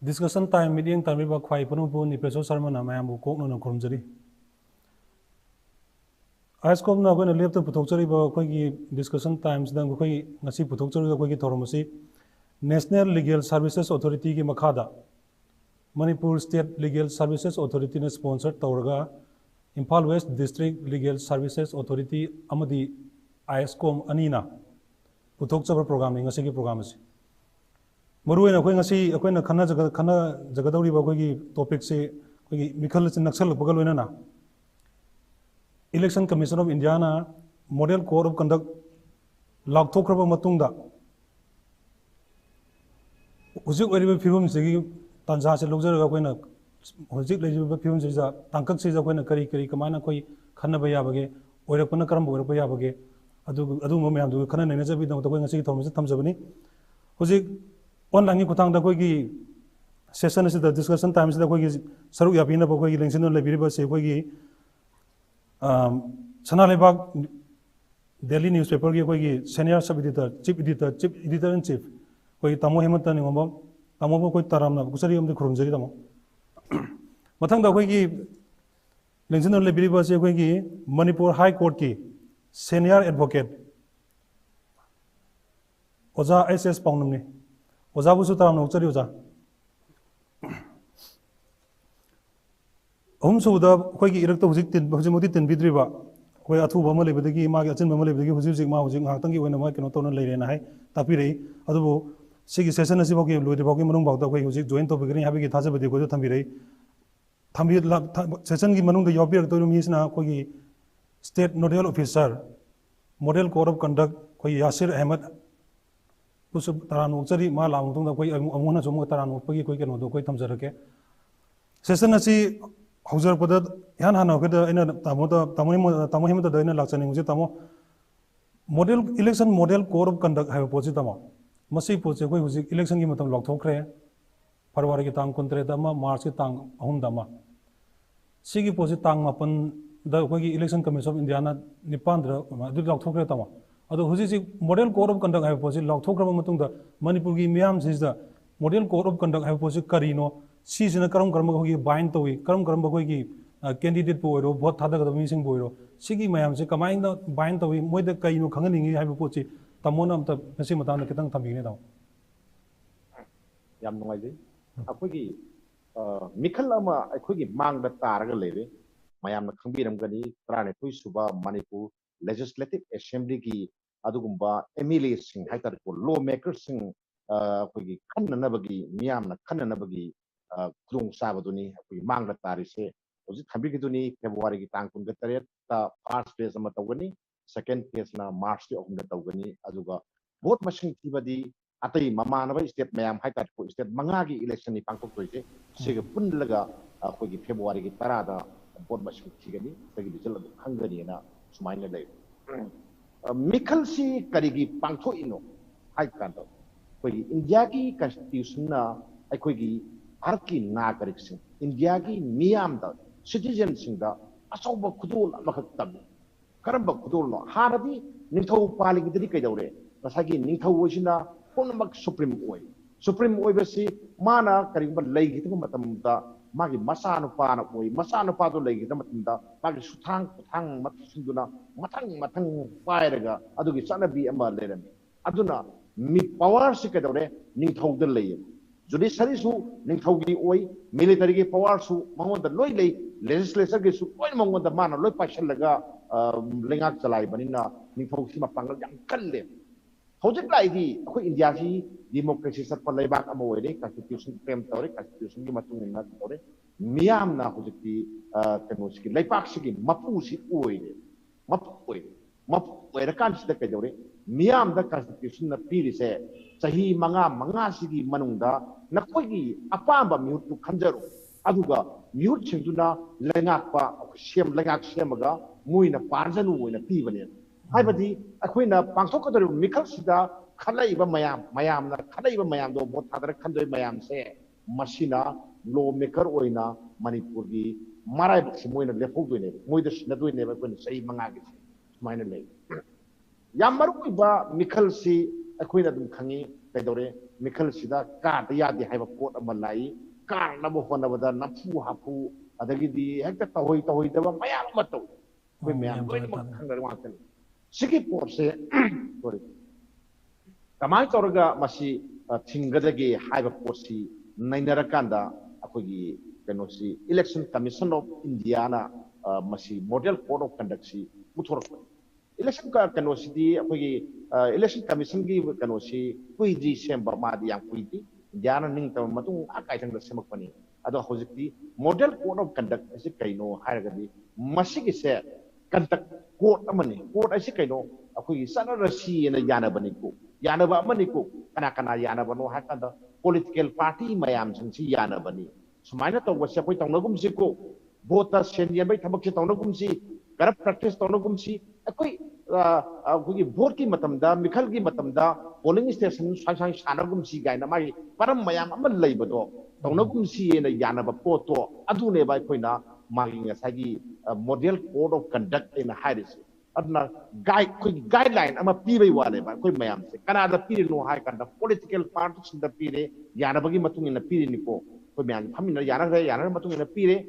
discussion time meeting time ba khwai panu pu Nripeshwar Sharma na mayam bu kokno na khurumjari ISCOM na ko na lepta puthokchari ba ko gi discussion times da ko gi ngasi puthokchari ko gi thoromasi National Legal Services Authority ki makhada Manipur State Legal Services Authority na sponsor tawraga Imphal West District Legal Services Authority amadi ISCOM anina puthokchaba program ngasi ki program ase Maruena ko ngasi ko na khana jagadawri ba ko gi topic se ko gi mikhal se naksal bagal wena na Election Commission of India na Model Code of Conduct laukthokraba matungda hujik oriba phibum segi tanza se logjaraga koina hujik leijiba phibum se ja tangkak se ja koina kari kamana koi khana ba yabage oirakpana karam oirakpa yabage adu mo mayam du khana naina jabi dang koi ngasi thormase thamjabani hujik online ni kutang da koi gi session se da discussion time se da koi gi saruk yapina ba koi gi lengsin le biriba se koi gi Sanaleibak Daily newspaper ki koi senior sub editor chief editor in chief koi tamo Hemantakumar Ningombam tamo ko koi taramna kusari amde khurumjari tamo mathang da koi ki lengsin le biriba se koi ki Manipur High Court ki senior advocate Oza S Paonam ni Oza busu taramna uchari oza Suda Hoki Erecto Hujimoti and Vidriva, where Atu Bama Lebedagi, Magatin Bama Lebedagi, Huzik Mausing, Hatangi, when a Makan Tono Lady and I, Tapire, Adubo, Sigi Session as Ivoki, Ludivoki Manung, the way Huzik joined to begin having it has a bit of Tambire. Tambi Session Manung, the Yopir to Misna, Kogi, State Nodal Officer, Model Code of Conduct, Kogi Yasser Ahmed, Taran Utsari, Malam, the way Amona Taran, Kogi, and Odoko Tamzarake. Session as he Hauser put Yan Hana in a Tamohim the Dana Laxaning Tamo Model Election Model Code of Conduct have positamo. Masi Pose was election gimatam Loktokre, Parwarikitan Contretama, Marskitang Hundama. Sigi Positang upon the Wagi Election Commission of Indiana Nipandra, Loktokretama. Although Husi Model Code of Conduct have posit Loktokramatunda, Manipugi Miams is the Model Code of Conduct have posit Carino. Season a Karam Karma bind to we, Karam Karmagogi, candidate poiro, what other the missing boiro, Sigi Mayam, Sikaminda, bind to we, with the Kaino Kanganing, have a put Tamonam, the Pessimatan, the Kitan Tamino. Yam noisy. A quickie Mikalama, a quickie mang the Taraga levy, Mayam Kambiram Gani, Trane Puisuba, Manipur, Legislative Assembly ki, Adugumba, Emily Sing, Hatar, lawmakers sing, Quickie Kananabagi, Miam, Kananabagi. Kudung Sabaduni, we Manga Tarise, was it Hambikiduni, February Tankun Gataret, the first phase of Matawani, second phase na March of Matawani, Azuga, both machine Tibadi, Ati Mamana, step Mayam Haikat, step Mangagi election in Panko, Sig Pundaga, Hogi February Tarada, both machine Tigani, the result of Hungary and Sumina Lake. Mikalsi Karigi Panko Ino, Haikando, Indiaki Constitution, I quiggy. Arki Nagarik India ki Miam da citizens in the Asoba Kudul Makatam. Karamba Kudul, Harabi, Nito Pali Dikadore, Nasagi Nito Wajina, Ponamak Supreme Oil. Supreme Oibasi, Mana, Karimba Lake, Matamda, Magi Masano Pana Oy, Masano Pado Lake, Matamda, Magi Sutang, Tang, Matsunduna, Matang, Fire, Adugi Sanabi Emma Leden. Aduna, Mi Power Sikadore, Nito the Lay. Judiciary su Ninghogi Oi, military power su Mangon the Loy legislature su Oi Mangon the man, Loy Pashalaga, Lingak Salai, Banina, Ninghoshima Pangal, Kalle. Hojek Lady, Indiaji, democracy set for Laibak Amaway, Constitution, Constitution, Matun, Miam na Hojeki, Kanoski, Laipaksiki, Mapusi Oi, Mapu, where the country the Kadore, Miam the Constitution of Piri say, Sahi Manga Sigi Manunda. Nakogi apamba mute to Kanjaro, Aduga, mute Chinduna, Langakpa, Shem Langak Shemaga, Muina Parzanu in a Pivanet. Ibadi, Aquina, Pansoka, Mikasida, Kalaiba Mayam, Kalaiba Mayam, what other country Mayam say, Machina, lawmaker oina, Manipurgi, Marai Simoina Lefoguine, Moidas Nadu never going to say Mangagis, minor lake. Yamaruba, Mikalsi, Aquina Kangi, Pedore. Mikhail Sida, Kat Yadi have a port of Malay, Kar number one of the Napu Hapu, Adagidi, Hector Toy, the Mayamato. We may have very much under Siki Port say, sorry. Kamai Torga Masi, Tingadagi, Hive Porsi, Nainarakanda, Akogi, Kenosi, Election Commission of Indiana, Masi, Model Code of Conduct, Mutor. Election Kanosi, Election Commission give Kanosi, Puiji, Semba Madi, and Puiti, Indiana Nington Matu, Akaitan the Semapani. Other Hosiki, Model Code of Conduct, as a Kaino, Haragadi, Masiki said, Conduct Court Amani, Court as a Kaino, Akui, Sana Rasi and a Yana Baniku, Yanaba Maniku, Kanakana Yanabano Hakanda, political party, Mayam, and Yana Bani. So Minato was separate on Nogumsiko, both us send Yabay Tabaki on Nogumsi, Garap practice on Nogumsi, Akui, Borki Matamda, Mikalgi Matamda, polling station, Sunshine Shanagumsi Gainamai, Paramayam, Labado, Tonogumsi and a Yanaba Poto, Adune by Poina, marking a Sagi model code of conduct in a Harris. Adna guideline, I'm a PV whatever, Mayam, Canada period no high kind of political parties in the period, Yanabagi Matung in the period Nipo, Kuman, Hamina Yana, Yanamatung in the period,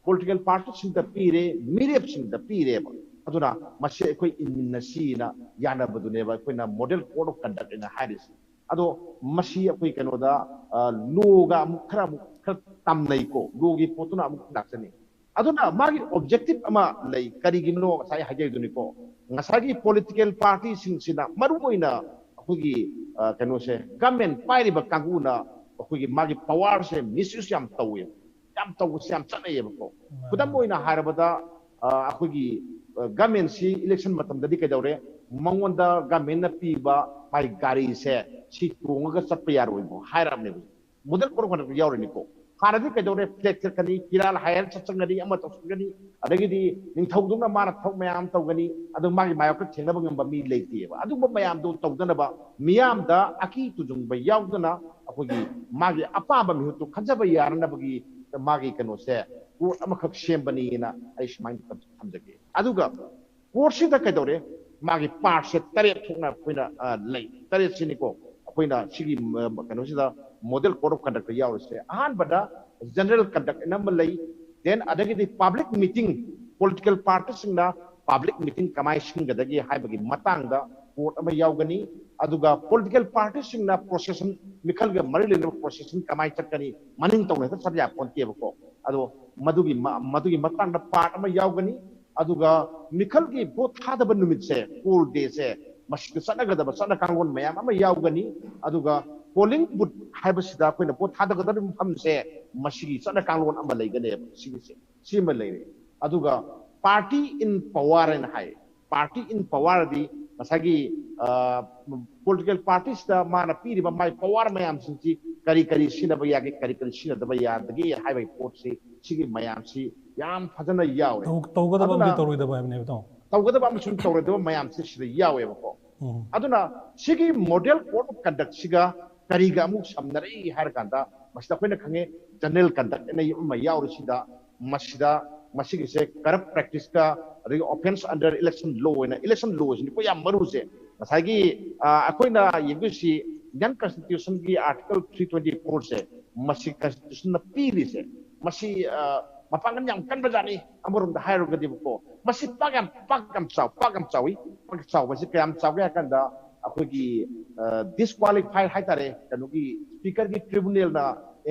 political parties in the period, mediums in the period. Aduna, Mashe in Nasina, Yana Baduneva, Quina model code of conduct in a Harris. Ado, Mashia Quikanoda, Luga Mukram Tamnaiko, Lugi Potuna Muksani. Aduna, Magi objective ama like Karigino, Sai Hajadunico, Nasagi political parties in Sina, Maruina, Hugi, Kanose, government, Piriba Kanguna, Hugi Magi powers and misuse Yam Tawim, Yam Tawsiam Sanayako. Kudamoina Harabada, Hugi. Government si election matam dadi kadore mangonda government na piba mai gari se si tunga sa payar wibo hairam ne model ko ko yaw ni ko haradi kadore flex kani kiral hayal satsangani ama tosgani adagi di ning thawduna mara thok mayam tawgani adu magi mayo ka thengna bangam ba mi leiti ba adu mayam do tawdana ba miyam da aki tujung ba yawdana akogi magi apa ba mi to khanjaba yarna bagi magi kano se ko amakak shembani na aish mind tamjage aduga course da kadore magi part se tare thukna poina lay tare siniko poina sigi kano sida model code of conduct yaw se ahan bada general conduct number lay then adagi the public meeting political parties na public meeting kamai singadagi haibagi matang da court ama yawgani aduga political parties na procession mikhalga marilin procession kamai chakani maning tawna sa sarya pontebako ado madugi matang da part ama yawgani aduga mikhalgi both hadaba numit se full day se mashik sanaga da sana kangon mayam ama yawgani aduga polling booth haibasida koina both hadaga da mham se mashigi sana kangon ama leigane sigi se sima leire aduga party in power and high party in power di masagi political parties da mana piri ba mai power mayam sinchi kari sina ba yage kari sina da ba ya dagi haibai port se sigi mayam si yam phajana yawe tawgada ba mi tawroi da ba ne to tawgada ba machun tawre da mayam si sida yawe ba ko aduna sigi model code of conduct siga kari ga mu samnari har kanda masda koina khange general conduct ne ma yawe sida masida masigi se corrupt practice ka offense under election law na election laws ni ko yam maru se masagi akoina yegusi yan constitution ki article 324 se masig constitution na pili se masi mapangan yang kan bajani amurum da hairu gadi ko masi pagam chawi masi kayam chawi kan da akogi disqualify haitare kanugi speaker ki tribunal na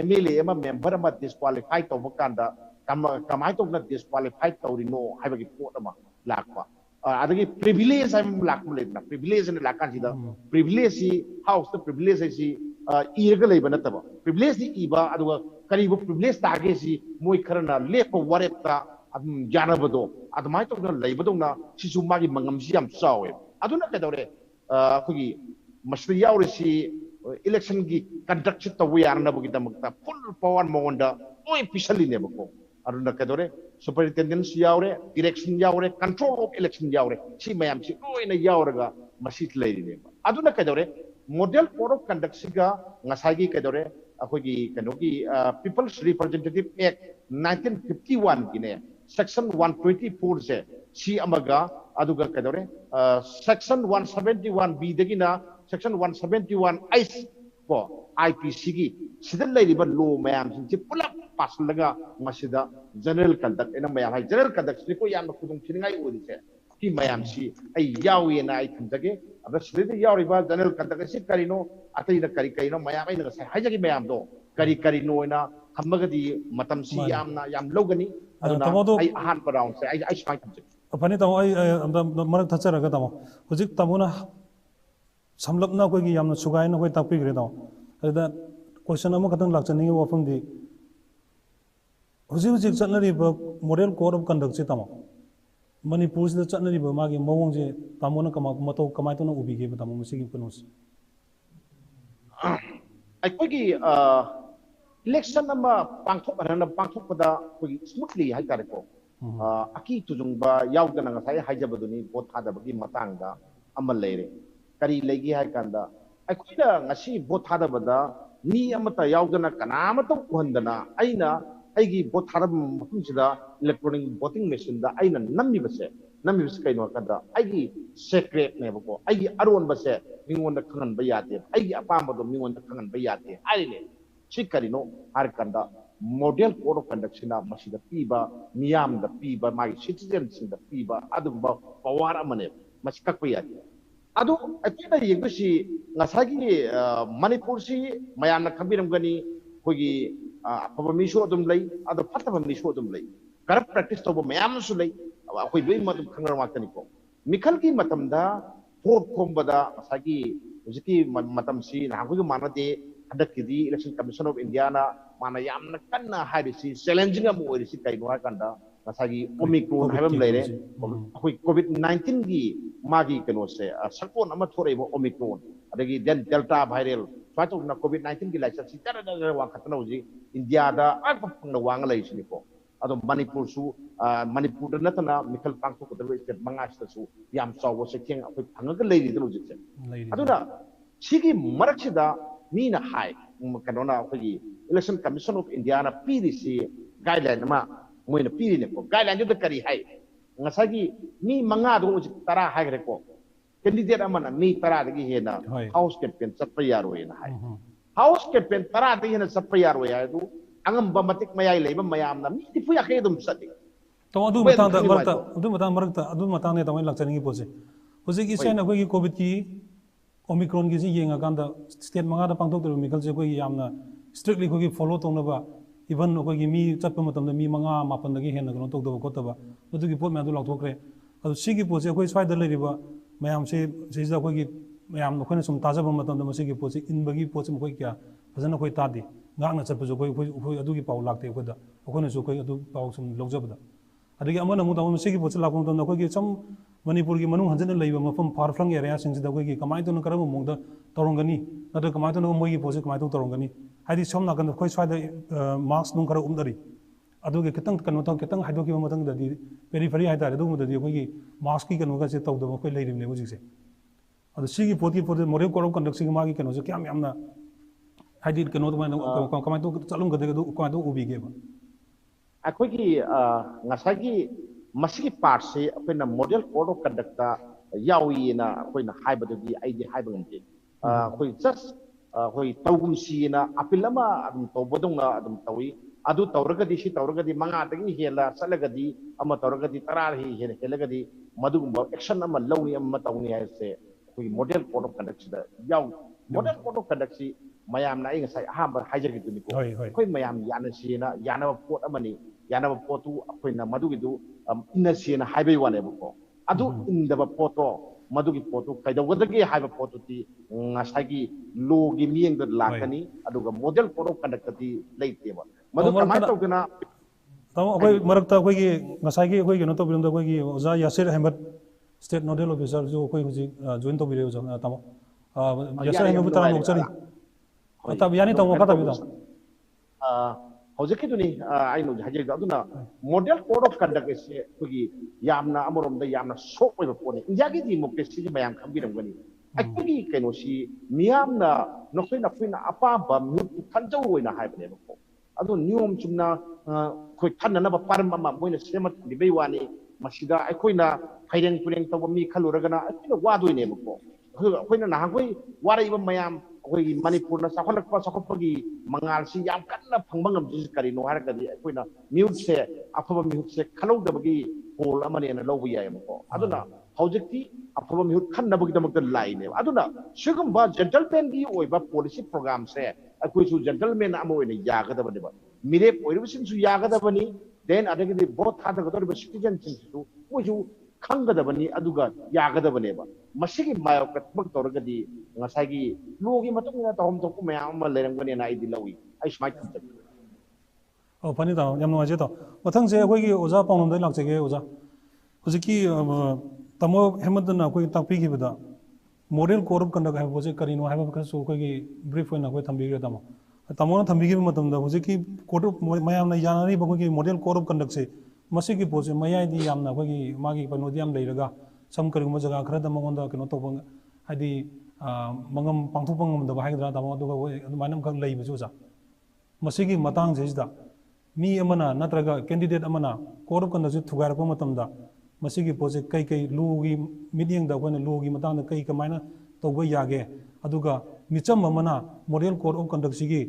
MLA ema member ma disqualify to bokanda kamai to na disqualify to rino haibagi ko ma lakwa adagi privilege am lakmule na privilege ne lakan sida privilege si house the privilege si irga leiba na taba privilege si iba aduga karibu privilege tage si moi kharana lepa wareta adum janabado admai to na leibado na sisu magi mangam si am sawe aduna kadore kugi masri yawre si election gi conduct to we are na bugita mukta full power monda oi officially ne bako aduna kadore superintendents yawre direction yawre control of election yawre si mayam si oi na yawraga masit leiri ne aduna kadore model code of conduct siga ngasagi kadore akogi kanogi people's representative act 1951 gine section 124 se si amaga aduga kadore section 171 b degina section 171 ice ko IPC gi sida leiriba law mayam sin pulap paslaga masida general conduct ena mayam hai general conduct ni ko yam khudung chiningai odise ki mayam si ai yawi na ai thamjage aba sida yawi ba general conduct si karino atai na kari no mayam ai na sai haijagi mayam do kari no ina thamagadi matam si yam logani aduna ai ahan round sai ai sai thamjage apani tamo ai marak thacharaga tamo hojik tamona samlapna koi gi yamna sugai na koi takpi gre tamo ada question ama katang lakchani gi wafam di hojik chatnari ba model code of conduct si tamo manipur sida chatnari ba magi mawong je tamona kama mato kamai to na ubi ge tamo musigi konos ai koi gi election ama pangthok pada koi smoothly hai tare ko aki tujungba yaudana ngasai haijabaduni vote thadabagi matangda amal leire kari legi hai kanda aikoida ngasi vote thadabada ni amata yaudana kanamata kuhandana aina aigi vote thadab mafumsida electronic voting machine da aina namibase kaino kada aigi secret ne bako aigi aron base mingonda khangan bayate aigi apamado mingonda khangan bayate aile chikarino har kanda model code of conduct sina masida piba miyam da piba mai citizens da piba adu power amane masikak piya adu atina yegsi ngasagi manipur si mayam na khambiram gani kogi apaba miso adum lay adu fataba miso adum lay corrupt practice to mayam su lay koi bei matum khangar makani ko mikal ki matam da vote kombada ngasagi ujiki matam si na kogi manade hadakidi election commission of India na mana yamna kanna hairisi challenging am oirisi kaino ha kanda ngasagi omicron habam leire koi covid-19 gi magi keno se sakon ama thore bo omicron adagi then delta viral fato na covid-19 gi laisa si tara da wa khatna uji India da alpa na wang laisi ko ado manipur su manipur da natana mikal pangko ko da state mangas su yam sawo se keng akoi phanga leiri da uji se aduna sigi maraksida mina hai kanona akoi election commission of India na PDC guideline ma moina piri ne ko guideline da kari hai ngasagi ni manga do tara hai re ko candidate amana ni tara dagi hena house campaign sappa yaro ena hai house campaign tara dagi hena sappa yaro ya du angam ba matik mayai leiba mayam na mi tifu ya ke dum sadi to adu matang matang ne tamai lakchani gi pose hojik isen akoi gi covid ki omicron gi ji yenga kanda state manga da pangthok der mikal je koi yamna strictly koi follow tongna ba even koi gi mi chatpa matam da mi manga mapan dagi hena gno tok do ko ta ba madu gi pot ma du lakthokre adu sigi pose koi swai da leriba mayam se seja koi gi mayam no khone sum taja ba matam da masigi pose in bagi pose mo koi kya fazana koi ta di ngak na chatpa jo koi adu gi pau lakte ko da khone so koi adu pau sum lokjaba da adagi amana mu ta masigi pose lakom tam koi gi cham manipur gi manung hanjana leiba mafam farflang area sing sida koi gi kamai to na karam mong da torongani nada kamai to na moi gi pose kamai to torongani haidi som na kan koi swai da marks nung kara umdari adugi kitang kanu ta kitang haido ki matang da di periphery hai ta adu mu da di koi gi marks ki kanu ga se taw da koi leirim ne buji se adu sigi poti more ko conduct sigi ma gi kanu se kyam yamna haidi kanu to kamai to chalum ga de ko to ubi ge ba akoi gi ngasagi masigi part se apena model code of conduct ta yawi na koi na haibadu gi aidi haibang ge koi just koi tawgum si na apilama adum tobodong na adum tawi adu tawragadi si tawragadi manga tagi hela salagadi ama tawragadi tarar hi helagadi madugumba action ama lawni ama tawni hai se koi model code of conduct da yaw model code of conduct si mayam na inga sai ahamba haijagi du ni ko koi mayam yana si na yana pot amani yana potu koi na madugidu inna si na haibai wane ko adu indaba poto madugi poto kaidawadagi haiba poto ti ngasagi logi mieng da lakani aduga model code of conduct ti leite ba madu kamai to gina tamo akoi marakta akoi gi ngasagi akoi gi no to birum da akoi gi oza Yasser Ahmed state nodal officer jo akoi huji join to bire jo tamo Yasser Ahmed ta no chari ata yani tamo kata bi da hojiki duni ai no haje da duna model code of conduct se kugi yamna amorom da yamna sok oi pone injagi di mokesi mayam khambiram gani akigi kaino si miyamna nokhina apa ba mu thanjau oina haibne ko adu niom chumna koi thanna ba param ma moina semat di bei wani masida aikoina phaireng tureng taw mi khaluragana akina wadoi ne ko akoina na hangoi warai ba mayam ꯑꯩꯈꯣꯏꯒꯤ ꯃꯅꯤꯄꯨꯔꯅ ꯆꯥꯎꯈꯠꯄꯒꯤ ꯃꯉꯥꯜꯁꯤ ꯌꯥꯝ ꯀꯟꯅ ꯐꯪꯕ ꯉꯝꯗ꯭ꯔꯤꯁꯤ ꯀꯔꯤꯅꯣ ꯍꯥꯏꯔꯒꯗꯤ ꯑꯩꯈꯣꯏꯅ ꯃꯤꯍꯨꯠꯁꯦ ꯑꯐꯕ ꯃꯤꯍꯨꯠꯁꯦ ꯈꯜꯍꯧꯗꯕꯒꯤ ꯀꯣꯜ ꯑꯃꯅꯦꯅ ꯂꯧꯕ ꯌꯥꯏꯑꯕꯀꯣ ꯑꯗꯨꯅ ꯍꯧꯖꯤꯛꯇꯤ ꯑꯐꯕ ꯃꯤꯍꯨꯠ ꯈꯟꯅꯕꯒꯤꯗꯃꯛꯇ ꯂꯥꯛꯏꯅꯦꯕ ꯑꯗꯨꯅ सिगुम्बा जेंटलमैन की पॉलिसी प्रोग्राम से अखोइसु जेंटलमैन अमो ओइने यागदबनेबा मिरेप ओइरबसिनसु यागदबनी देन अदगदि बोथ थादगदब सिटीजन सिंसु मोइसु खंगदबनी अदुगा यागदबनेबा मसिगी मायोकत्मक तौरगदि ngसागी लोगी मतुंगना तौम तोकु मयाम अमा लेरंगबनेना आइदि लवी आई smite थमजग Oh, funny though, yam no ajeto. Mathang se koi ki oza paunam dai lak chege oza. Hujiki tamo Hemantan koi takpi ki bada. Model core of conduct have was a carino have a so koi brief when koi thambi tamo. Tamo na thambi matam da hujiki court of mayam na yanari bakoki model core of conduct se. Masiki pose maya di yam na koi magi panodiam leiraga. Some karima jaga khara damonda kano topang hadi mangam pangtupang the bahadra tamo to manam kan lay bezuza. Masiki matang says that. मी अमना नत्रगा candidate अमना कोरब कंदसु थुगारप मतमदा मसिगी पोजे कई कई लुगी medium दा कोने लुगी मतांग कई कमाइना तौब यागे अदुगा मिचम अमना मॉडल कोड ऑफ कंडक्ट सिगी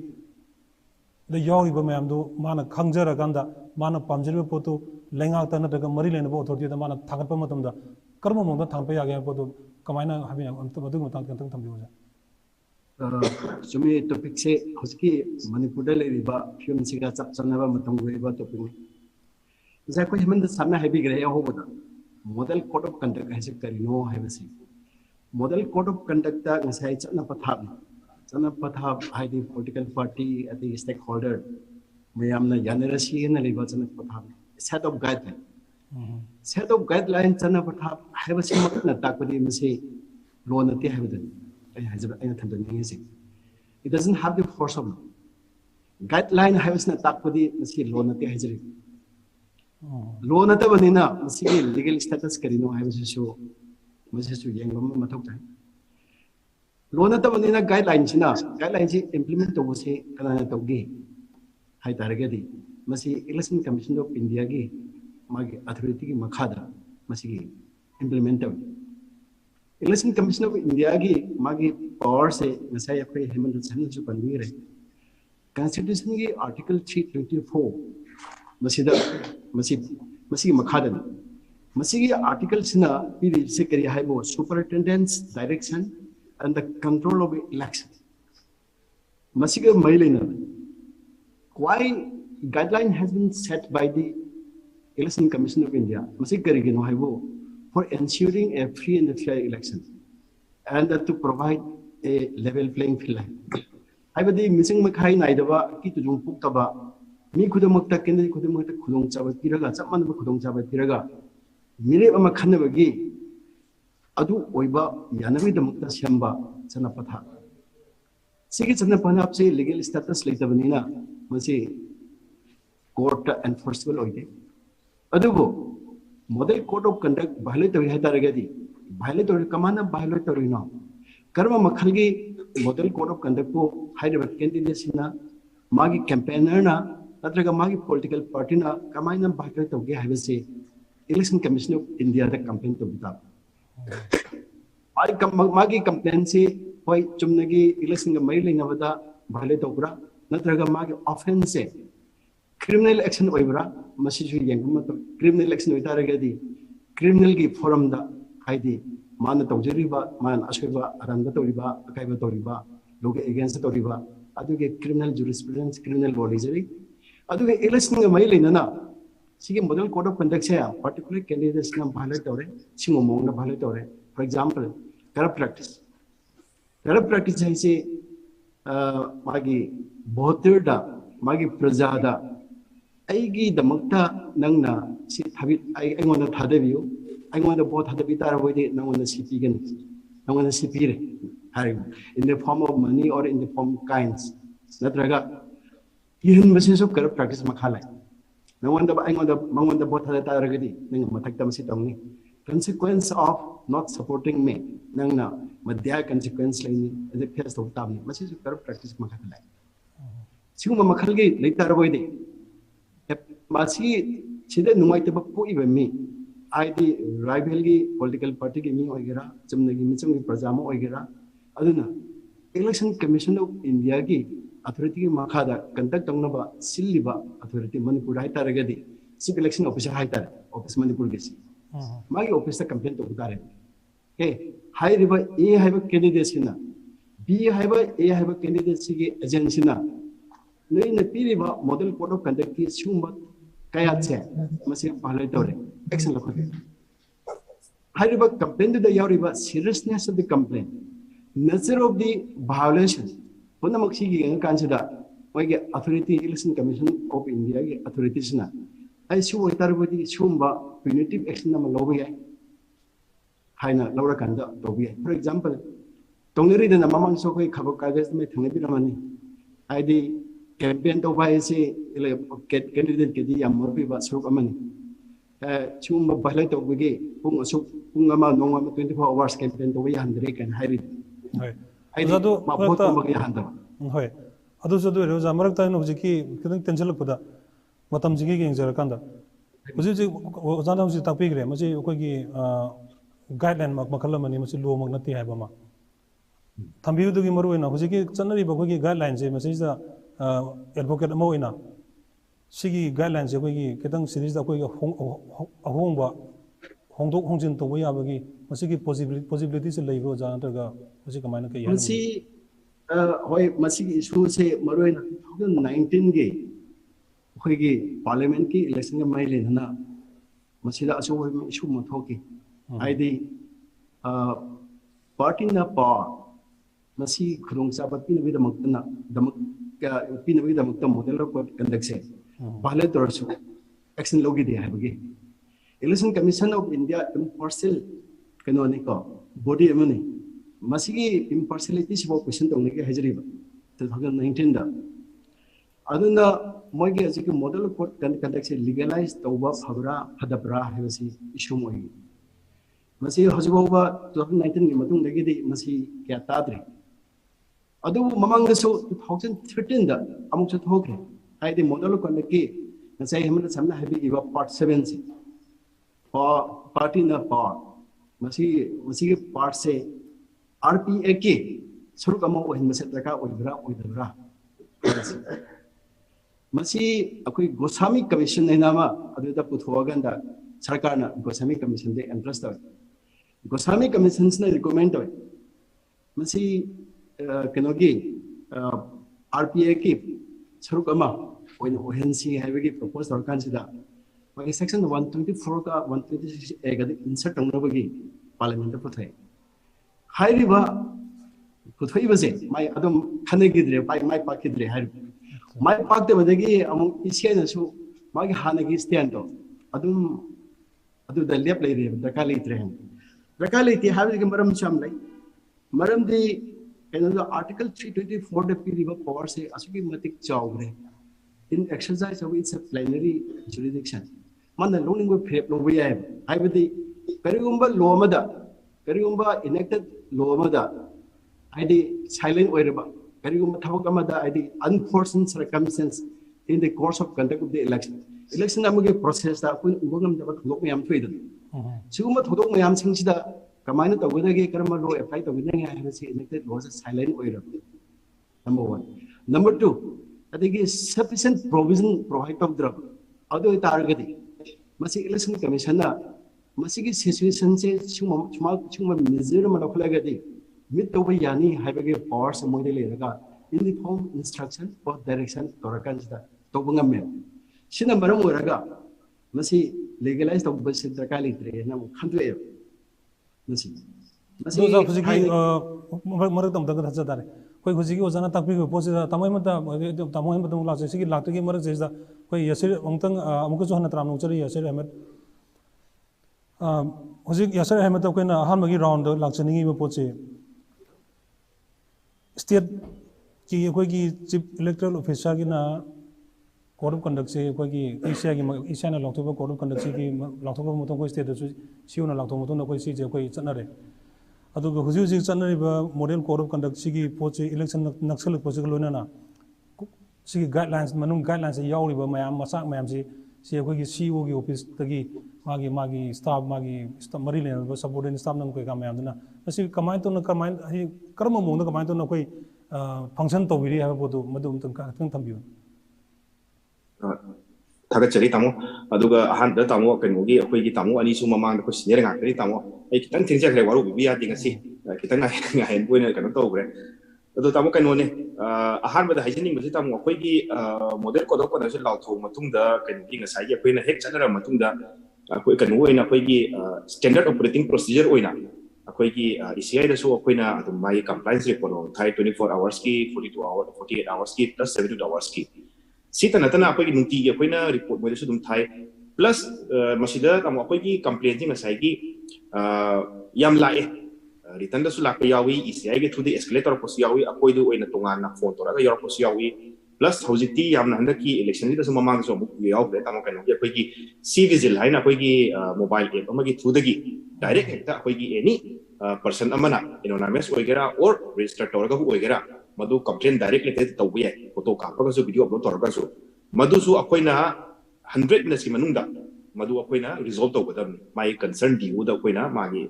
द यावरिब मयामदु माना खंगजरा गंदा माना पामजरिब पोतु लेंगाता नत्रगा मरि लेनबो अथॉरिटी दा माना थागतप मतमदा कर्म मोंदा थांप यागे पोतु कमाइना हाबिना अदु मतांग कंतंग थंबियोजा चुमी टॉपिक से हस्की मणिपुर लेरिबा फिल्म सिगा चप चनबा मतम गोइबा टॉपिक जा को हेमंत सामने हाइबी ग्रे होबदा मॉडल कोड ऑफ कंडक्ट हैसे करिनो हाइबसी मॉडल कोड ऑफ कंडक्ट ता ngसाइ चना पथाब हाइदि पॉलिटिकल पार्टी अति स्टेक होल्डर मयामना यानरसी न लेबा चना पथाब सेट ऑफ गाइडलाइन चना पथाब हाइबसी मकना ताकबदि मसे लोनते हाइबदनि It doesn't have the force of law. Guideline has not takpadi masi law na tihajri. Law na tabanina masi legal status karino habisu yengbam mathok tai. Law na tabanina guideline si implement to se kanana tawgi. Hai taragadi masi Election Commission of India gi magi authority ki makhada masi implement Election Commission of India की मागी power से नसाई अपने हेमंत सरना जो बनवी रहे Constitution की Article 324 मसी मखादन मसी की Article सिना पीरी से करी है वो Superintendent's Direction and the Control of Election मसी के महिला ना why guideline has been set by the Election Commission of India मसी करी की नो है वो for ensuring a free and fair election and to provide a level playing field. I would be missing Makai Naidava, Kitujum Puktaba, me could have mocked a candidate could have mocked a Kudong Java Tiraga, someone who Kudong Java Tiraga. Mire Makanavagi Adu Oiba, Yanavi the Mukta Shamba, Sanapata. Sikits and the Panapse legal status later Vanina, Masi court enforceable oide. Adugo. Model code of conduct violatory violatory command violatory now. Karma Makhalgi model code of conduct ko high candidates na Magi campaigner na Natraga Magi political party na Kamana Baka to give a say Election Commission of India the campaign to be up. Magi complaint say why Chumnagi election a mailing of the violatogra Natraga Magi offense criminal action oibra masisu yengma criminal action oitaragadi criminal gi forum da haidi mana tawjeriba man ashiba aranda toriba akaiba toriba loge against toriba aduge criminal jurisprudence criminal law legally aduge election ga mai lena sige model code of conduct se particular candidates na violate tore singomong na violate tore for example corrupt practice hai se magi voter da magi prajada Aigi the Mukta Nangna, sit habit, I want to Tadaviu, I want to both Hadabitara with it, no one the Sipigan, no one the Sipir, in the form of money or in the form of kinds. Not raga. Even machines of corrupt practice Makalai. No wonder I want the both Hadaragadi, Nangamatakam Sitongi. Consequence of not supporting me, Nangna, but their consequence in the case of Tamni, machines of corrupt practice Makalai. Suma Makalgi, later avoiding. Masi Chida Numaitaba even me. I the rivalry political party giving Oigera, some Nagimitsum Prazamo Oigera, Aduna. election commission of India ki authority ki makhada conduct tongna ba silliba authority Manipur hai taragadi chief election officer hai tar office Manipur ge si magi office ta complaint to utare ke hai riba a hai ba candidate sina b hai ba a hai ba candidate si ge agency na nei na piriba model code of conduct ki sumba kaya che mase bhalai tore action lokhote hai riba complaint da yauriba seriousness of the complaint nature of the violation punamak sigi ang kansida wage authority election commission of India ge authorities na ai su oitarbodi sumba punitive action na lobi ai haina laura kanda lobi ai for example tongneri da mamang so koi khabak kagas me thangbi ramani ai di campaign to bai se candidate ke di amorbi ba suruk amani sumba balai to bege pung asuk pung ama nong ama 24 hours campaign to bai handre kan hairi Ozado hoi adu sadu ero jamarak ta no jiki kidan tension lakpada matam jiki ge jara kanda hoji ji ozana hoji takpi gre maji koi gi guideline mak makhala mani maji law mak nati haiba ma thambi du gi maru ina hoji gi chanari ba koi gi guideline je maji da advocate mo ina sigi guideline je koi gi kidan series da koi gi ahong ba hongdok hongjin to ya ba gi masigi possibility se leibo jana taga masi kamaina kai masi hoi masigi issue se maroina 2019 ge khoi ge parliament ki election ga mai len na masida aso hoi issue ma thoki aidi party na pa masi khurung sa pati na bidamak na damak pin na bidamak ta model ro conduct se bale torsu action logi de habge election commission of India impartial canonical body amani masigi impartiality sibo question tong nge hajriba 2019 da aduna mogi asiki model court conduct se legalize tawba phabra hadabra hebasi issue moi masi hajiboba 2019 gi matung dagi di masi kya tadre adu mamang so 2013 da amuk se thokre ai di model conduct ki nasai hamna samna habi gi part 7 se party na part masi part se RPA ke suruk amo ohin mase taka oidra masi akoi Goswami commission ne nama aduda puthuaganda sarkar na Goswami commission de interest hoy Goswami commissions na recommend hoy masi kenogi RPA ke suruk ama ohin si habi propose sarkar sida magi section 124 ka 126 a ga insert tongnabagi parliament puthai hairiba puthai base mai adum khanegidre mai pakidre hair mai pakte badagi amu isiana su magi hanagi stand adum adu da lep lai re dakali trehem dakali ti habi maram cham lai maram di eno article 324 de piriba power se asugi matik chawre in exercise of its plenary jurisdiction mana loning go prep no we have I with the perigumba lomada perigumba enacted lomada I the silent wherever perigumba thawakamada I the unforeseen circumstance in the course of conduct of the election amuge process da kun ubangam da thok mayam thoidan siguma thodok mayam singsida kamaina tawgadage karma law apply tawginga habasi enacted laws silent wherever number 1 number 2 adigi sufficient provision provide of drug adu targadi masi election commission na masi ki situation se chuma measure ma lakhulagadi mit to yani haibage powers moide le raga in the form instruction or direction torakan da to bungam sina maram oraga masi legalize to bus drakali tre na khandwe masi do za phiji marak dam da thacha dare koi phiji ki ozana takpi ko posi tamai mata tamai mata la se ki lakte ki marak jesa koi Yasser ongtang amuka jo hana tram no chari Yasser Ahmed hoji Yasser Ahmed ko na han magi round lakchani gi poche state ki koi ki chief electoral officer ki na code of conduct se koi ki Asia na lokto code of conduct se ki lokto mo ko state su siuna lokto mo to koi si je koi chanare aduga huji chanari ba model code of conduct sigi poche election naksal poche loina na sigi guidelines manung guidelines yauri ba mayam masak mayam si ꯁꯤ ꯑꯩꯈꯣꯏꯒꯤ CEOꯒꯤ ꯑꯣꯐꯤꯁꯇꯒꯤ ꯃꯥꯒꯤ staff ꯃꯔꯤ ꯂꯩꯅꯕ ꯁꯕꯣꯔꯗꯤꯅꯦꯠ staff ꯅꯪ ꯀꯩꯀꯥ ꯃꯌꯥꯝꯗꯨꯅ ꯃꯁꯤ ꯀꯃꯥꯏꯅ ꯇꯧꯅ ꯀꯔꯝꯕ ꯃꯑꯣꯡꯗ ꯀꯃꯥꯏꯅ ꯇꯧꯅ ꯑꯩꯈꯣꯏ ꯐꯪꯁꯟ ꯇꯧꯕꯤꯔꯤ ꯍꯥꯏꯕ ꯄꯣꯠꯇꯨ ꯃꯗꯨ ꯑꯃꯇꯪ ꯈꯤꯇꯪ ꯊꯝꯕꯤꯌꯨ ꯊꯥꯒꯠꯆꯔꯤ ꯇꯥꯃꯣ ꯑꯗꯨꯒ ꯑꯍꯥꯟꯕꯗ ꯇꯥꯃꯣ ꯀꯩꯅꯣꯒꯤ ꯑꯩꯈꯣꯏꯒꯤ ꯇꯥꯃꯣ ꯑꯅꯤꯁꯨ ꯃꯃꯥꯡꯗ ꯑꯩꯈꯣꯏ ꯁꯤꯅꯤꯌꯔ ꯉꯥꯛꯇꯅꯤ ꯇꯥꯃꯣ ꯑꯩ ꯈꯤꯇꯪ ꯊꯦꯡꯖꯈ꯭ꯔꯦ ꯋꯥꯔꯧꯕꯤꯕ ꯌꯥꯗꯦ ꯉꯁꯤ ꯈꯤꯇꯪ ꯉꯥꯏꯍꯟꯕ ꯑꯣꯏꯅ ꯀꯩꯅꯣ ꯇꯧꯈ꯭ꯔꯦ ꯑꯗꯣ ꯇꯥꯃꯣ ꯀꯩꯅꯣꯅꯦ ꯑꯍꯥꯟꯕꯗ ꯍꯥꯏꯖꯅꯤꯡꯕꯁꯤ ꯇꯥꯃꯣ ꯑꯩꯈꯣꯏꯒꯤ ꯃꯣꯗꯦꯜ ꯀꯣꯗ ꯑꯣꯐ ꯀꯟꯗꯛꯁꯦ ꯂꯥꯎꯊꯣꯛꯑ ꯃꯇꯨꯡꯗ ꯀꯩꯅꯣꯒꯤ ꯉꯁꯥꯏꯒꯤ ꯑꯩꯈꯣꯏꯅ ꯍꯦꯛ ꯆꯠꯅꯔꯕ ꯃꯇꯨꯡꯗ ꯑꯩꯈꯣꯏ ꯀꯩꯅꯣ ꯑꯣꯏꯅ ꯑꯩꯈꯣꯏꯒꯤ ꯁ꯭ꯇꯦꯟꯗꯔꯠ ꯑꯣꯄꯔꯦꯇꯤꯡ ꯄ꯭ꯔꯣꯁꯤꯖꯔ ꯑꯣꯏꯅ ꯑꯩꯈꯣꯏꯒꯤ ECIꯗꯁꯨ ꯑꯩꯈꯣꯏꯅ ꯑꯗꯨꯝ ꯃꯥꯒꯤ ꯀꯝꯄ꯭ꯂꯥꯏꯟꯁ ꯔꯤꯄꯣꯔꯠ ꯑꯃ ꯊꯥꯏ 24 ꯑꯋꯥꯔꯁꯀꯤ 42 ꯑꯋꯥꯔ 48 ꯑꯋꯥꯔꯁꯀꯤ ꯄ꯭ꯂꯁ 72 ꯑꯋꯥꯔꯁꯀꯤ ꯁꯤꯇ ꯅꯠꯇꯅ ꯑꯩꯈꯣꯏꯒꯤ ꯅꯨꯡꯇꯤꯒꯤ ꯑꯩꯈꯣꯏꯅ ꯔꯤꯄꯣꯔꯠ ꯃꯣꯏꯗꯁꯨ ꯑꯗꯨꯝ ꯊꯥꯏ ꯄ꯭ꯂꯁ ꯃꯁꯤꯗ ꯇꯥꯃꯣ ꯑꯩꯈꯣꯏꯒꯤ ꯀꯝꯄ꯭ꯂꯦꯟꯁꯦ ꯉꯁꯥꯏꯒꯤ ꯌꯥꯝ ꯂꯥꯛꯑꯦ ꯔꯤꯇꯟꯗꯁꯨ ꯂꯥꯛꯄ ꯌꯥꯎꯏ ECIꯒꯤ ꯊ꯭ꯔꯨꯗ ꯑꯦꯁꯀꯦꯂꯦꯠ ꯇꯧꯔꯛꯄꯁꯨ ꯌꯥꯎꯏ ꯑꯩꯈꯣꯏꯗ ꯑꯣꯏꯅ ꯇꯣꯉꯥꯟꯅ ꯐꯣꯟ ꯇꯧꯔꯒ ꯌꯥꯎꯔꯛꯄꯁꯨ ꯌꯥꯎꯏ ꯄ꯭ꯂꯁ ꯍꯧꯖꯤꯛꯇꯤ ꯌꯥꯝꯅ ꯍꯟꯗꯛꯀꯤ ꯏꯂꯦꯛꯁꯟꯒꯤꯗꯁꯨ ꯃꯃꯥꯡꯗꯁꯨ ꯑꯃꯨꯛ ꯌꯥꯎꯈ꯭ꯔꯦ ꯇꯥꯃꯣ ꯀꯩꯅꯣꯒꯤ ꯑꯩꯈꯣꯏꯒꯤ C-Vigil ꯍꯥꯏꯅ ꯑꯩꯈꯣꯏꯒꯤ ꯃꯣꯕꯥꯏꯜ ꯑꯦꯞ ꯑꯃꯒꯤ ꯊ꯭ꯔꯨꯗꯒꯤ ꯗꯥꯏꯔꯦꯛ ꯍꯦꯛꯇ ꯑꯩꯈꯣꯏꯒꯤ ꯑꯦꯅꯤ ꯄꯔꯁꯟ ꯑꯃꯅ ꯑꯦꯅꯣꯅꯥꯏꯃꯁ ꯑꯣꯏꯒꯦꯔꯥ ꯑꯣꯔ ꯔꯦꯖꯤꯁꯇꯔ ꯇꯧꯔꯒꯕꯨ ꯑꯣꯏꯒꯦꯔꯥ ꯃꯗꯨ ꯀꯝꯄ꯭ꯂꯦꯟ ꯗꯥꯏꯔꯦꯛ ꯍꯦꯛꯇ ꯇꯧꯕ ꯌꯥꯏ ꯐꯣꯇꯣ ꯀꯥꯞꯄꯒꯁꯨ ꯚꯤꯗꯤꯑꯣ ꯑꯞꯂꯣꯗ ꯇꯧꯔꯒꯁꯨ ꯃꯗꯨꯁꯨ ꯑꯩꯈꯣꯏꯅ 100 ꯃꯤꯅꯠꯁꯀꯤ ꯃꯅꯨꯡꯗ ꯃꯗꯨ ꯑꯩꯈꯣꯏꯅ ꯔꯤꯖꯣꯜቭ ꯇꯧꯒꯗꯕꯅꯤ ꯃꯥꯒꯤ ꯀꯟꯁꯔꯟ DOꯗ ꯑꯩꯈꯣꯏꯅ ꯃꯥꯒꯤ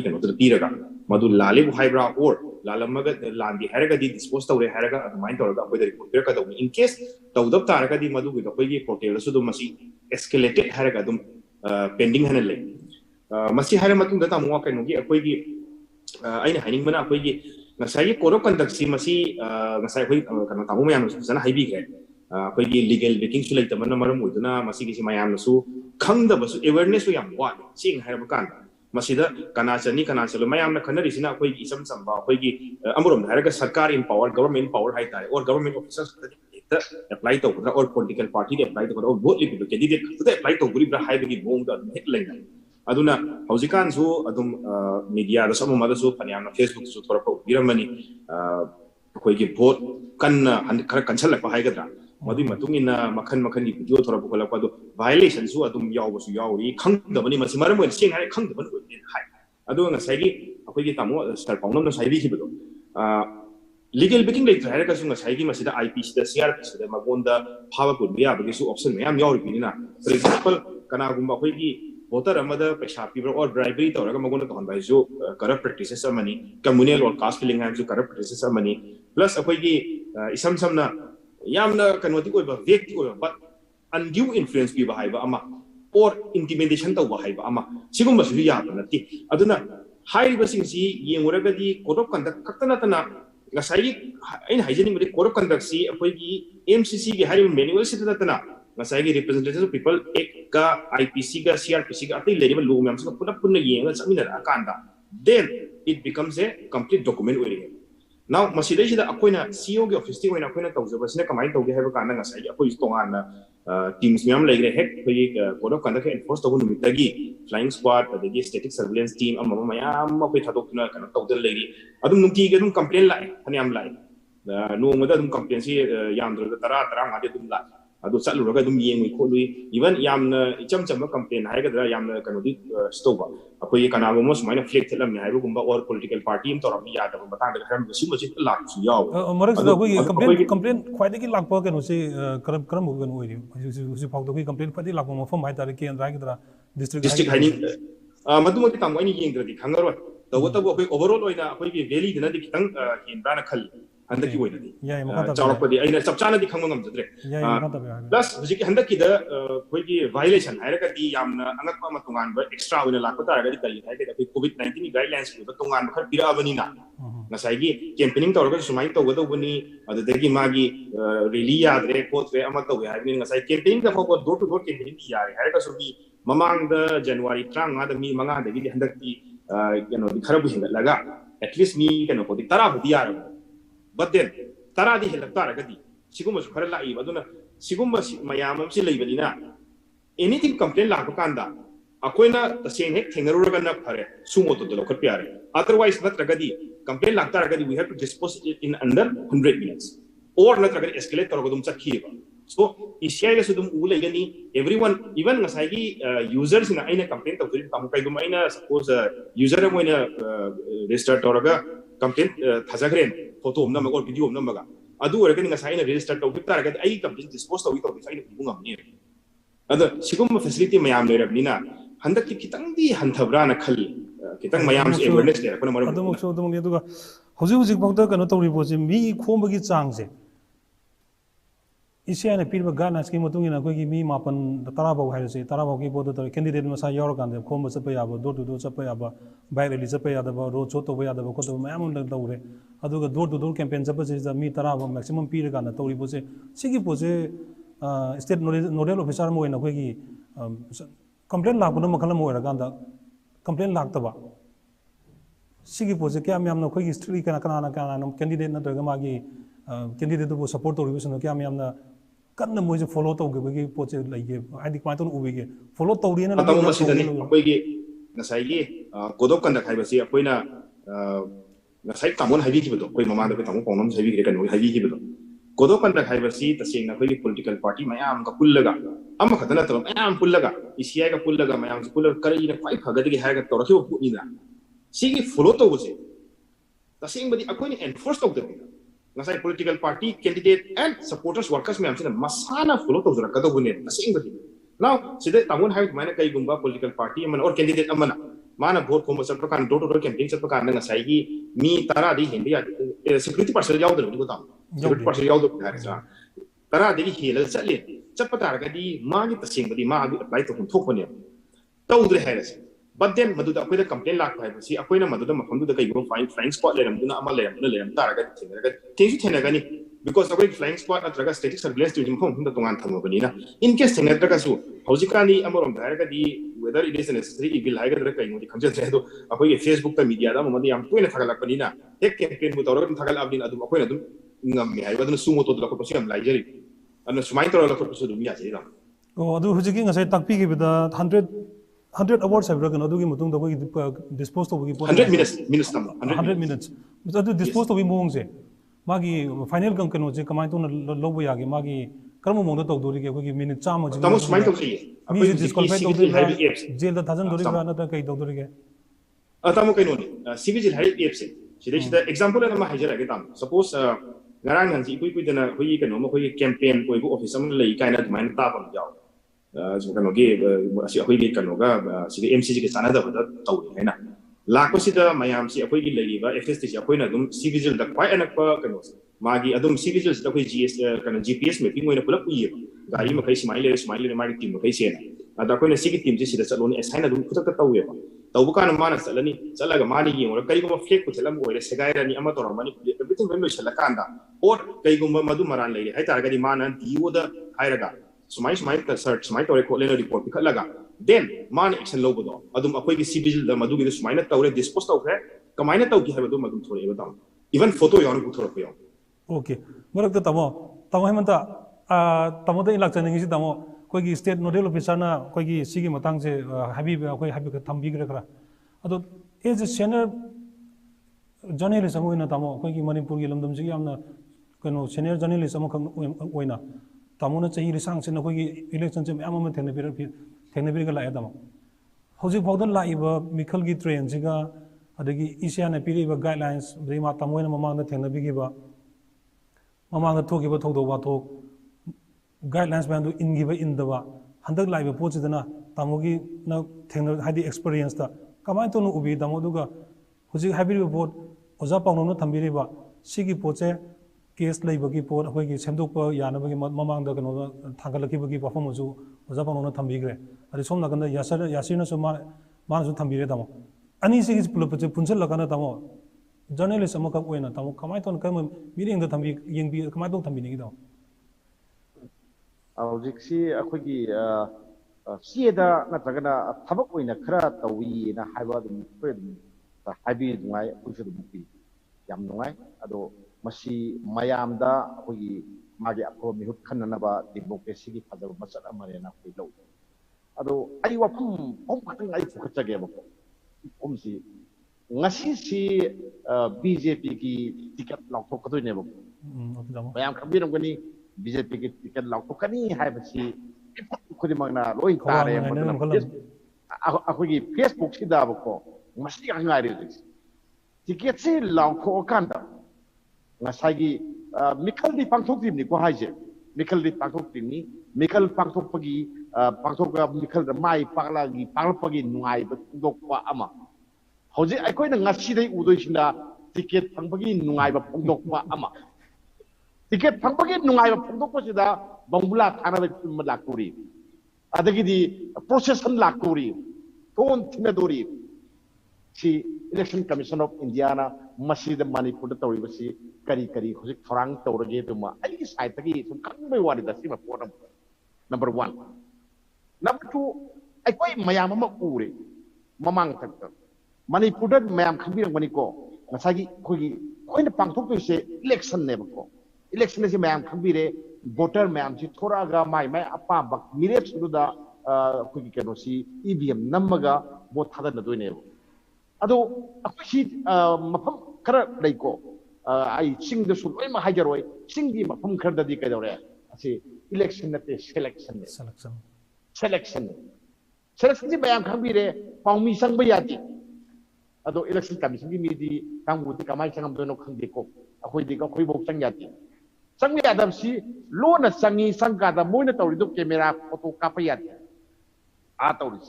ꯀꯩꯅꯣꯗꯨꯗ ꯄꯤꯔꯒ ꯃꯗꯨ ꯂꯥꯜꯂꯦꯕꯨ ꯍꯥꯏꯕ꯭ꯔꯥ ꯑꯣꯔ ꯂꯥꯜꯂꯝꯃꯒ ꯂꯥꯟꯗꯦ ꯍꯥꯏꯔꯒꯗꯤ ꯗꯤꯁꯄꯣꯁ ꯇꯧꯔꯦ ꯍꯥꯏꯔꯒ ꯑꯗꯨꯃꯥꯏꯅ ꯇꯧꯔꯒ ꯑꯩꯈꯣꯏꯗ ꯔꯤꯄꯣꯔꯠ ꯄꯤꯔꯛꯀꯗꯧꯅꯤ ꯏꯟ ꯀꯦꯁ ꯇꯧꯗꯕ ꯇꯥꯔꯒꯗꯤ ꯃꯗꯨꯒꯤꯗꯣ ꯑꯩꯈꯣꯏꯒꯤ ꯄꯣꯔꯇꯦꯜꯗꯁꯨ ꯑꯗꯨꯝ ꯃꯁꯤ ꯑꯦꯁꯀꯦꯂꯦꯇꯦꯗ ꯍꯥꯏꯔꯒ ꯑꯗꯨꯝ ꯄꯦꯟꯗꯤꯡ ꯍꯥꯏꯅ ꯂꯩ ꯃꯁꯤ ꯍꯥꯏꯔ ꯃꯇꯨꯡꯗ ꯇꯥꯃꯣ ꯀꯩꯅꯣꯒꯤ ꯑꯩꯈꯣꯏꯒꯤ ꯑꯩꯅ ꯍꯥꯏꯅꯤꯡꯕꯅ ꯑꯩꯈꯣꯏꯒꯤ ꯉꯁꯥꯏꯒꯤ ꯀꯣꯗ ꯑꯣꯐ ꯀꯟꯗꯛꯁꯤ ꯃꯁꯤ ꯉꯁꯥꯏ ꯑꯩꯈꯣꯏ ꯀꯩꯅꯣ ꯇꯥꯃꯣ ꯃꯌꯥꯝꯅꯁꯨ ꯐꯖꯅ ꯍꯥꯏꯕꯤꯈ꯭ꯔꯦ ꯑꯩꯈꯣꯏꯒꯤ ꯂꯤꯒꯦꯜ ꯕꯦꯀꯤꯡꯁꯨ ꯂꯩꯇꯕꯅ ꯃꯔꯝ ꯑꯣꯏꯗꯨꯅ ꯃꯁꯤꯒꯤꯁꯤ ꯃꯌꯥꯝꯅꯁꯨ ꯈꯪꯗꯕꯁꯨ ꯑꯦꯋꯦꯔꯅꯦꯁꯁꯨ ꯌꯥꯝ ꯋꯥꯠꯂꯤ ꯁꯦꯡꯅ ꯍꯥꯏꯔꯕ ꯀꯥꯟꯗ ꯃꯁꯤꯗ ꯀꯅꯥ ꯆꯅꯤ ꯀꯅꯥ ꯆꯠꯂꯣ ꯃꯌꯥꯝꯅ ꯈꯟꯅꯔꯤꯁꯤꯅ ꯑꯩꯈꯣꯏꯒꯤ ꯏꯆꯝ ꯆꯝꯕ ꯑꯩꯈꯣꯏꯒꯤ ꯑꯃꯔꯣꯝꯗ ꯍꯥꯏꯔꯒ ꯁꯔꯀꯥꯔ ꯏꯟ ꯄꯥꯋꯔ ꯒꯚꯔꯟꯃꯦꯟ ꯄꯥꯋꯔ ꯍꯥꯏꯇꯥꯔꯦ ꯑꯣꯔ ꯒꯚꯔꯟꯃꯦꯟ ꯑꯣꯐꯤꯁꯔꯁ ꯍꯦꯛꯇ ꯑꯦꯄ꯭ꯂꯥꯏ ꯇꯧꯒꯗ꯭ꯔꯥ ꯑꯣꯔ ꯄꯣꯂꯤꯇꯤꯀꯦꯜ ꯄꯥꯔꯇꯤꯗ ꯑꯦꯄ꯭ꯂꯥꯏ ꯇꯧꯒꯗ꯭ꯔꯥ ꯑꯣꯔ ꯚꯣꯠ ꯂꯦꯞꯄꯤꯕ ꯀꯦꯟꯗꯤꯗꯦꯠ ꯈꯛꯇꯗ ꯑꯦꯄ꯭ꯂꯥꯏ ꯇꯧꯗꯣꯔꯤꯕ꯭ꯔꯥ ꯍꯥꯏꯕꯒꯤ ꯃꯑꯣꯡꯗ ꯑꯗꯨꯝ ꯍꯦꯛ ꯂꯩꯅꯩ aduna haujikan su adum media da samu mada su panyamna Facebook su thora ko biramani koi gi vote kanna khara cancel pa haigadra madu matungina makhan makhan gi video thora ko la pa do violation su adum yaw su yawi khangdabani masi maram mo sing hai khangdaban ko hai adu nga sai gi akoi gi tamo S Paonam no sai bi hibido legal backing like hai ka su nga sai gi masida IPC da CRPC da magonda phawa ko biya ba gi su option mayam yaw ri na for example kana gumba koi gi voter amada paisa pibra or bribery tawraga magona to hanbai ju corrupt practices amani communal or caste filling ham ju corrupt practices amani plus akoi gi isam samna yamna kanoti ko ba vyakti ko but undue influence pi ba haiba ama or intimidation taw ba haiba ama sigum ba su ya ba nati aduna high basing si yenguraga di code of conduct kaktana tana ngasai ain hygienic med code of conduct si akoi gi MCC gi hari manual si tana ngasai representative of people ka IPC ka CRPC ka atai level law member ka puna puna yenga samina akanda then it becomes a complete document ori now masida sida akoina CEO ge office ti oina akoina tawjaba sina kamai tawge haiba kana ngasai akoi tongana teams myam laigre hek koi code of conduct enforce tawu numitagi flying squad adagi static surveillance team amma mayam akoi thadokna kana tawdal leiri adum nunti ge dum complaint lai haniam lai no ngoda dum complaint si yamdra tara ngade dum lai adu chatluraga dum yengi kholui even yamna icham chamba complaint haigadra yamna kanodi stoba akoi kana mo sumaina flag thelam ni haibu gumba or political party im toram ya da batang da kram simu chi la su yaw marak sa koi complaint khwaidagi lakpa kanu se karam kanu oi si phawdo ki complaint khwaidagi lakpa mafam hai tare kendra gidra district haini madu moti tam aini yengdradi khangaro tawatabu akoi overall oina akoi gi valley dina di kitang kendra na khal handaki oina di chawrapadi aina chapchana di khangma ngamjadre plus hujiki handaki da koi gi violation hairaga di yamna angakpa ma tungan ba extra oina lakpa taraga di kali haida koi COVID-19 guidelines ko tungan ba khar pirabani na ngasai gi campaigning tawraga sumai tawgado bani adudagi magi rally yadre potre ama tawge haibni ngasai campaigning da fo door to door campaigning di yare hairaga su gi mamang da January 30 da mi manga da gi handaki di kharabu hinga at least mi ko di tara budi yare but then taradi helak taragadi siguma su khara lai baduna siguma mayam si leibalina anything complaint la ko kanda akoina taseng hek thengaruraga na phare sumo to lo khat pyare otherwise natragadi complaint la taragadi we have to dispose it in under 100 minutes or natragadi escalate taragodum chakhiba so ECI la sudum u legani everyone even ngasai users na aina complaint tawri tamu kai dum aina suppose user moina register taraga complaint thajagren photo amna or video amna maga adu oragani ngasai na register tawbi taragadi ai complaint dispose tawi aina ibungam ni अद सिगुम facility मयाम लेरबनिना हंदक की कितंदी हंथब्राना खल्ली कितंग मयाम से awareness लेरबना मरम अदुमक्सो अदुगा हौजिक फाउदा कनो तौरी पोसे मी खोमबगी चांगसे इसियाने Pirba guidelines की मतुंगिना कोई मी मापन तराबाव हाइरसे तराबाव की बोदो तो कैंडिडेट मसा यावर कांदे खोम चपा याबो डोर टू डोर चपा याबा बाइक रैली चपा यादबा रोड शो तोबा यादबा को तो मयाम तौरे अदुगा डोर टू डोर कैंपेन चपा से मी तराबाव मैक्सिमम पीर कांदा तौरी पोसे सिगी पोसे स्टेट नोडल ऑफिसर मोइना कोई कंप्लेन लापनो मखल मोइरा कांदा कंप्लेन लाक्तबा सिगी पोसे क्या मैम कोई स्ट्रिक्टली kana कैंडिडेट नत्रगा मागी कैंडिडेट को सपोर्ट तौरिबसनो क्या मैम कन्ना मोइसे फॉलो तौगबगी पोचे लइगे आदि क्वाइटन उबिगे फॉलो तौरियना अतम मसिदनी अखोइगे नसाइगे कोदोक कंदक हाइबसी अखोइना नसाइ तामोन हाइबिखिबदो कोइ ममांदा को तामो पौनम हाइबिखे कनो हाइबिखिबदो कोदोक कंदक हाइबसी तसेंगना अखोइगे पॉलिटिकल पार्टी मयाम का पुल्लगा अमा खतना तब मयाम पुल्लगा इसीआई का पुल्लगा मयाम पुल्लगा करिना क्वाइ फगदगी हाइगा तौरखिबो पुनिना सिगी फॉलो तौबसे तसेंगबदी अखोइने एनफोर्स तौदबी ngasai political party candidate and supporters workers me amsina masana follow to zura kado bune asing badi now sida tamun hai mana kai gumba political party man or candidate amana mana vote ko masal prakan door to door campaign sat prakan ngasai gi mi tara di hindi security person yaw do ko tam security person yaw do ha sa tara di hela chatle chat patar ga di ma ni tasing badi ma apply to thok bone tawdre hai rase but then maduda akoida complaint lak hai basi akoina maduda mafamdu da kai go flying squad leram duna ama leram taraga thinga thingsu thena ni because akoi flying squad atraga static surveillance team phom hunda tongan thamo bani na in case thena traga su hojikani amorom dairaga di whether it is necessary evil haiga dra kai ngodi khamja do akoi facebook ta media da mamadi am toina thagalak bani na ek campaign mu tawra thagal abdin adum akoina dum ngam mi haiba dun sumo to da ko pasi am laijari anna sumai tawra la ko pasi dum ya jeri da o adu hojiki ngasai takpi gi bida 100 awards have broken adugi mutung da ko dispose to gi 100 minutes tam 100 minutes but adu dispose to gi mong se magi final kan kano je kamai to lobo yagi magi karmo mong da to dori ge ko gi minute chama ji tam sumai to ji mi disqualify to dori jail da thazan dori ba na ta kai to dori ge atamo kai no ni civil help apps sida sida example na ma hajara ge tam suppose ngarang han ji kui dana hoi kano ma hoi campaign koi bu office am lai kai na mai ta pam jaw so kano ge asi akoi ge kano ga si mcg ge sana da da tau ni na la ko si da mayam si akoi gi lagi ba fst si akoi na dum civil da kwai anak pa kano magi adum civil da koi gs kano gps mapping oina pulap ui gari ma kai smile le magi team kai se na ada koi na si gi team si da salon assign adum kuta ta tau ye ba tau bu kana mana salani salaga mani gi ngora kai go fake ku selam oire segai ra ni ama tor mani everything when we selaka anda or kai go madu maran le hai tar ga di mana dio da hairaga sumai ta search sumai tore ko leno report pikha laga then man action lobo do adum akoi gi civil da madu gi sumai na tawre dispose taw khe kamai na taw gi ha madum madum thore ba taw even photo yon ku thore ko yo okay marak ta tamo hemanta tamo da ilak chaning si tamo koi gi state nodal officer na koi gi sigi matang se habi koi habi ka thambi gra kra ado as a senior journalist amoina tamo koi gi manipur gi lamdam si yamna kano senior journalist am khang oina tamuna chahi risang se na koi election che am thengna bir ga la ya hojik phawdan la iba mikhal gi train jiga adagi isia na piri ba guidelines brima tamoina mamang na thengna bi gi ba mamang na thoki ba thodo ba thok guidelines ban du in gi ba in da ba handak la iba poch dana tamogi na thengna hadi experience ta kamai to no ubi damo duga hojik habir board oja pawno na thambiri ba sigi poche case leibagi pot akhoi semdokpa yanabagi mamang da kano thangalakibagi performance su oja pawno thambigre ari somna kanda Yasser na so ma su thambire tamo ani sigi pulapche punchal lagana tamo journalist am ka oina tamo kamai ton kam meeting da thambi yengbi kamai ton thambi ni da hojik si akhoi gi si da na tagana thabak oina khara tawi na haiba dum pe dum ta haibi dungai kusu dum pi yam dungai ado masi mayam da akhoi magi apro mihut khanna ba democracy gi phadab masal amare na khoi lo ado ai wa phum khatang ai phukhacha ge ba om si ngasi si bjp ki ticket law thok kadoi ne ba mayam khabiram gani bjp ki ticket law thok kani hai ba si khodi magna loi tare akhoi gi facebook si da ba ko masi ngai ri ticket si law thok kan da ngasai gi mikhal di pangthok dim ni ko haije Mikal di paktok ini, Mikal paktok pagi, paktok Mikal mai paklagi, paklagi nuai betul pa ama. Hauji aku ini ngasih dari udah sila tiket pagi nuai betul pa ama. Tiket pagi nuai betul pa sila bangbulat anak itu melakuri. Ada gini prosesan lakuri, tuan tinadori. Si Election Commission of India na masih the Manipur tahu basi kari khusus orang tahu lagi itu mah. Ini saya tadi sukan berwari dah sih macam number 1. Number 2, aku mayam mama ure, mamang tak. Manipur dan mayam kami orang maniko. Nasagi koi ni pangtuk tu se election ne bako. Election ni se mayam kami re voter mayam si thora aga mai apa bak mirip sudah koi keno si EVM namaga vote hada na doine. Ado aku sih mafam kara laiko ai sing the sul oi ma hajaroi sing di mafam kara dadi kai dore asi election nate selection di bayam khambire paumi sang bayati ado election commission di midi kangbu di kamai sangam dono khangde ko akoi di ko khoi bok sang yati sang ya dam si lo na sangi sangka da moina tawri do camera photo kapayat a tawri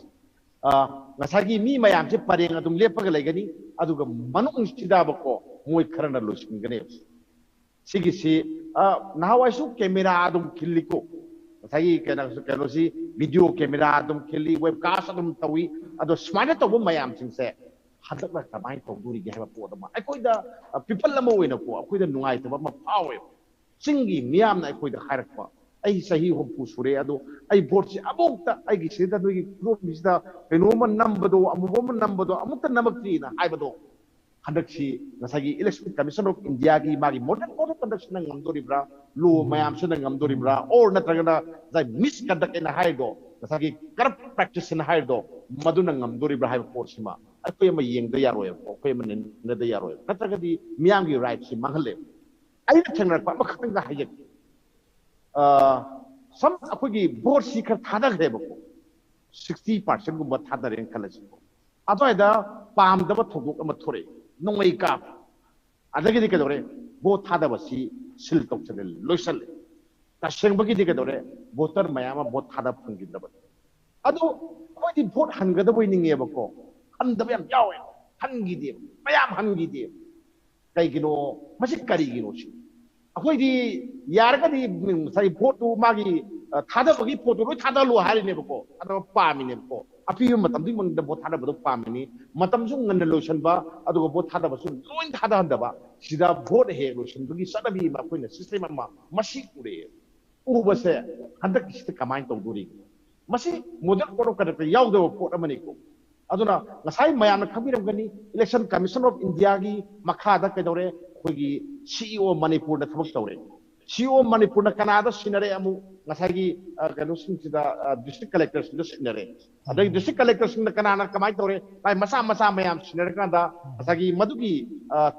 ngasagi mi mayam se pareng adum lepaga legani aduga manung sida bako moi kharana lusing gane sigi si nahawai su camera adum killiko ngasagi kana si video camera adum killi webcast adum tawi ado smart to mayam sing se hadak la kamai to duri ge ha po dama ai koida people lama wena ko koida nungai to ma pawe singi miyam na koida kharak ai sahi hom pusure ado ai board si abokta ai gi sida do gi group bisda enoman nambado amubom nambado amukta namakti na ai bado hadak si nasagi election commission of India gi magi modern code of conduct na ngamdori bra lo mayam sa ngamdori bra or natraga na misconduct in haido nasagi corrupt practice in haido madu na ngamdori bra hai po sima ai ko yama yeng da yaro ko ko yama ne da yaro natraga di miyam gi right si manghale ai na thangra pa makhatang ga hayek some akogi board seeker thada grebo 60% gumba thada ren khalasi adoida pam daba thoguk ama thore nongei ka adagi dike dore bo thada basi sil tok chale loisal ta sengbagi dike dore voter mayama bo thada phangi daba ado koi di vote hanga da boininge bako han daba yam yawe hangi di mayam hangi di kai gino masi kari gino si akoi di yarga di sai photo magi thada bagi photo ro thada lo hari ne bako ado pami ne bako api matam di mon da bo thada bo pami ni matam su ngan lotion ba ado bo thada ba su loin thada handa ba sida vote he lotion bagi sada bi ma koi na system ma masi kure u ba se handa kiste kamai to duri masi model photo kada pe yaw do photo mani ko aduna ngasai mayam na khabiram gani election commission of India gi makha da ke dore kogi CEO Manipur da thabak tawre CEO Manipur na Canada sinare amu ngasagi kanu singda district collectors da sinare adai district collectors na Canada kamai tawre bai masa mayam sinare kanda ngasagi madugi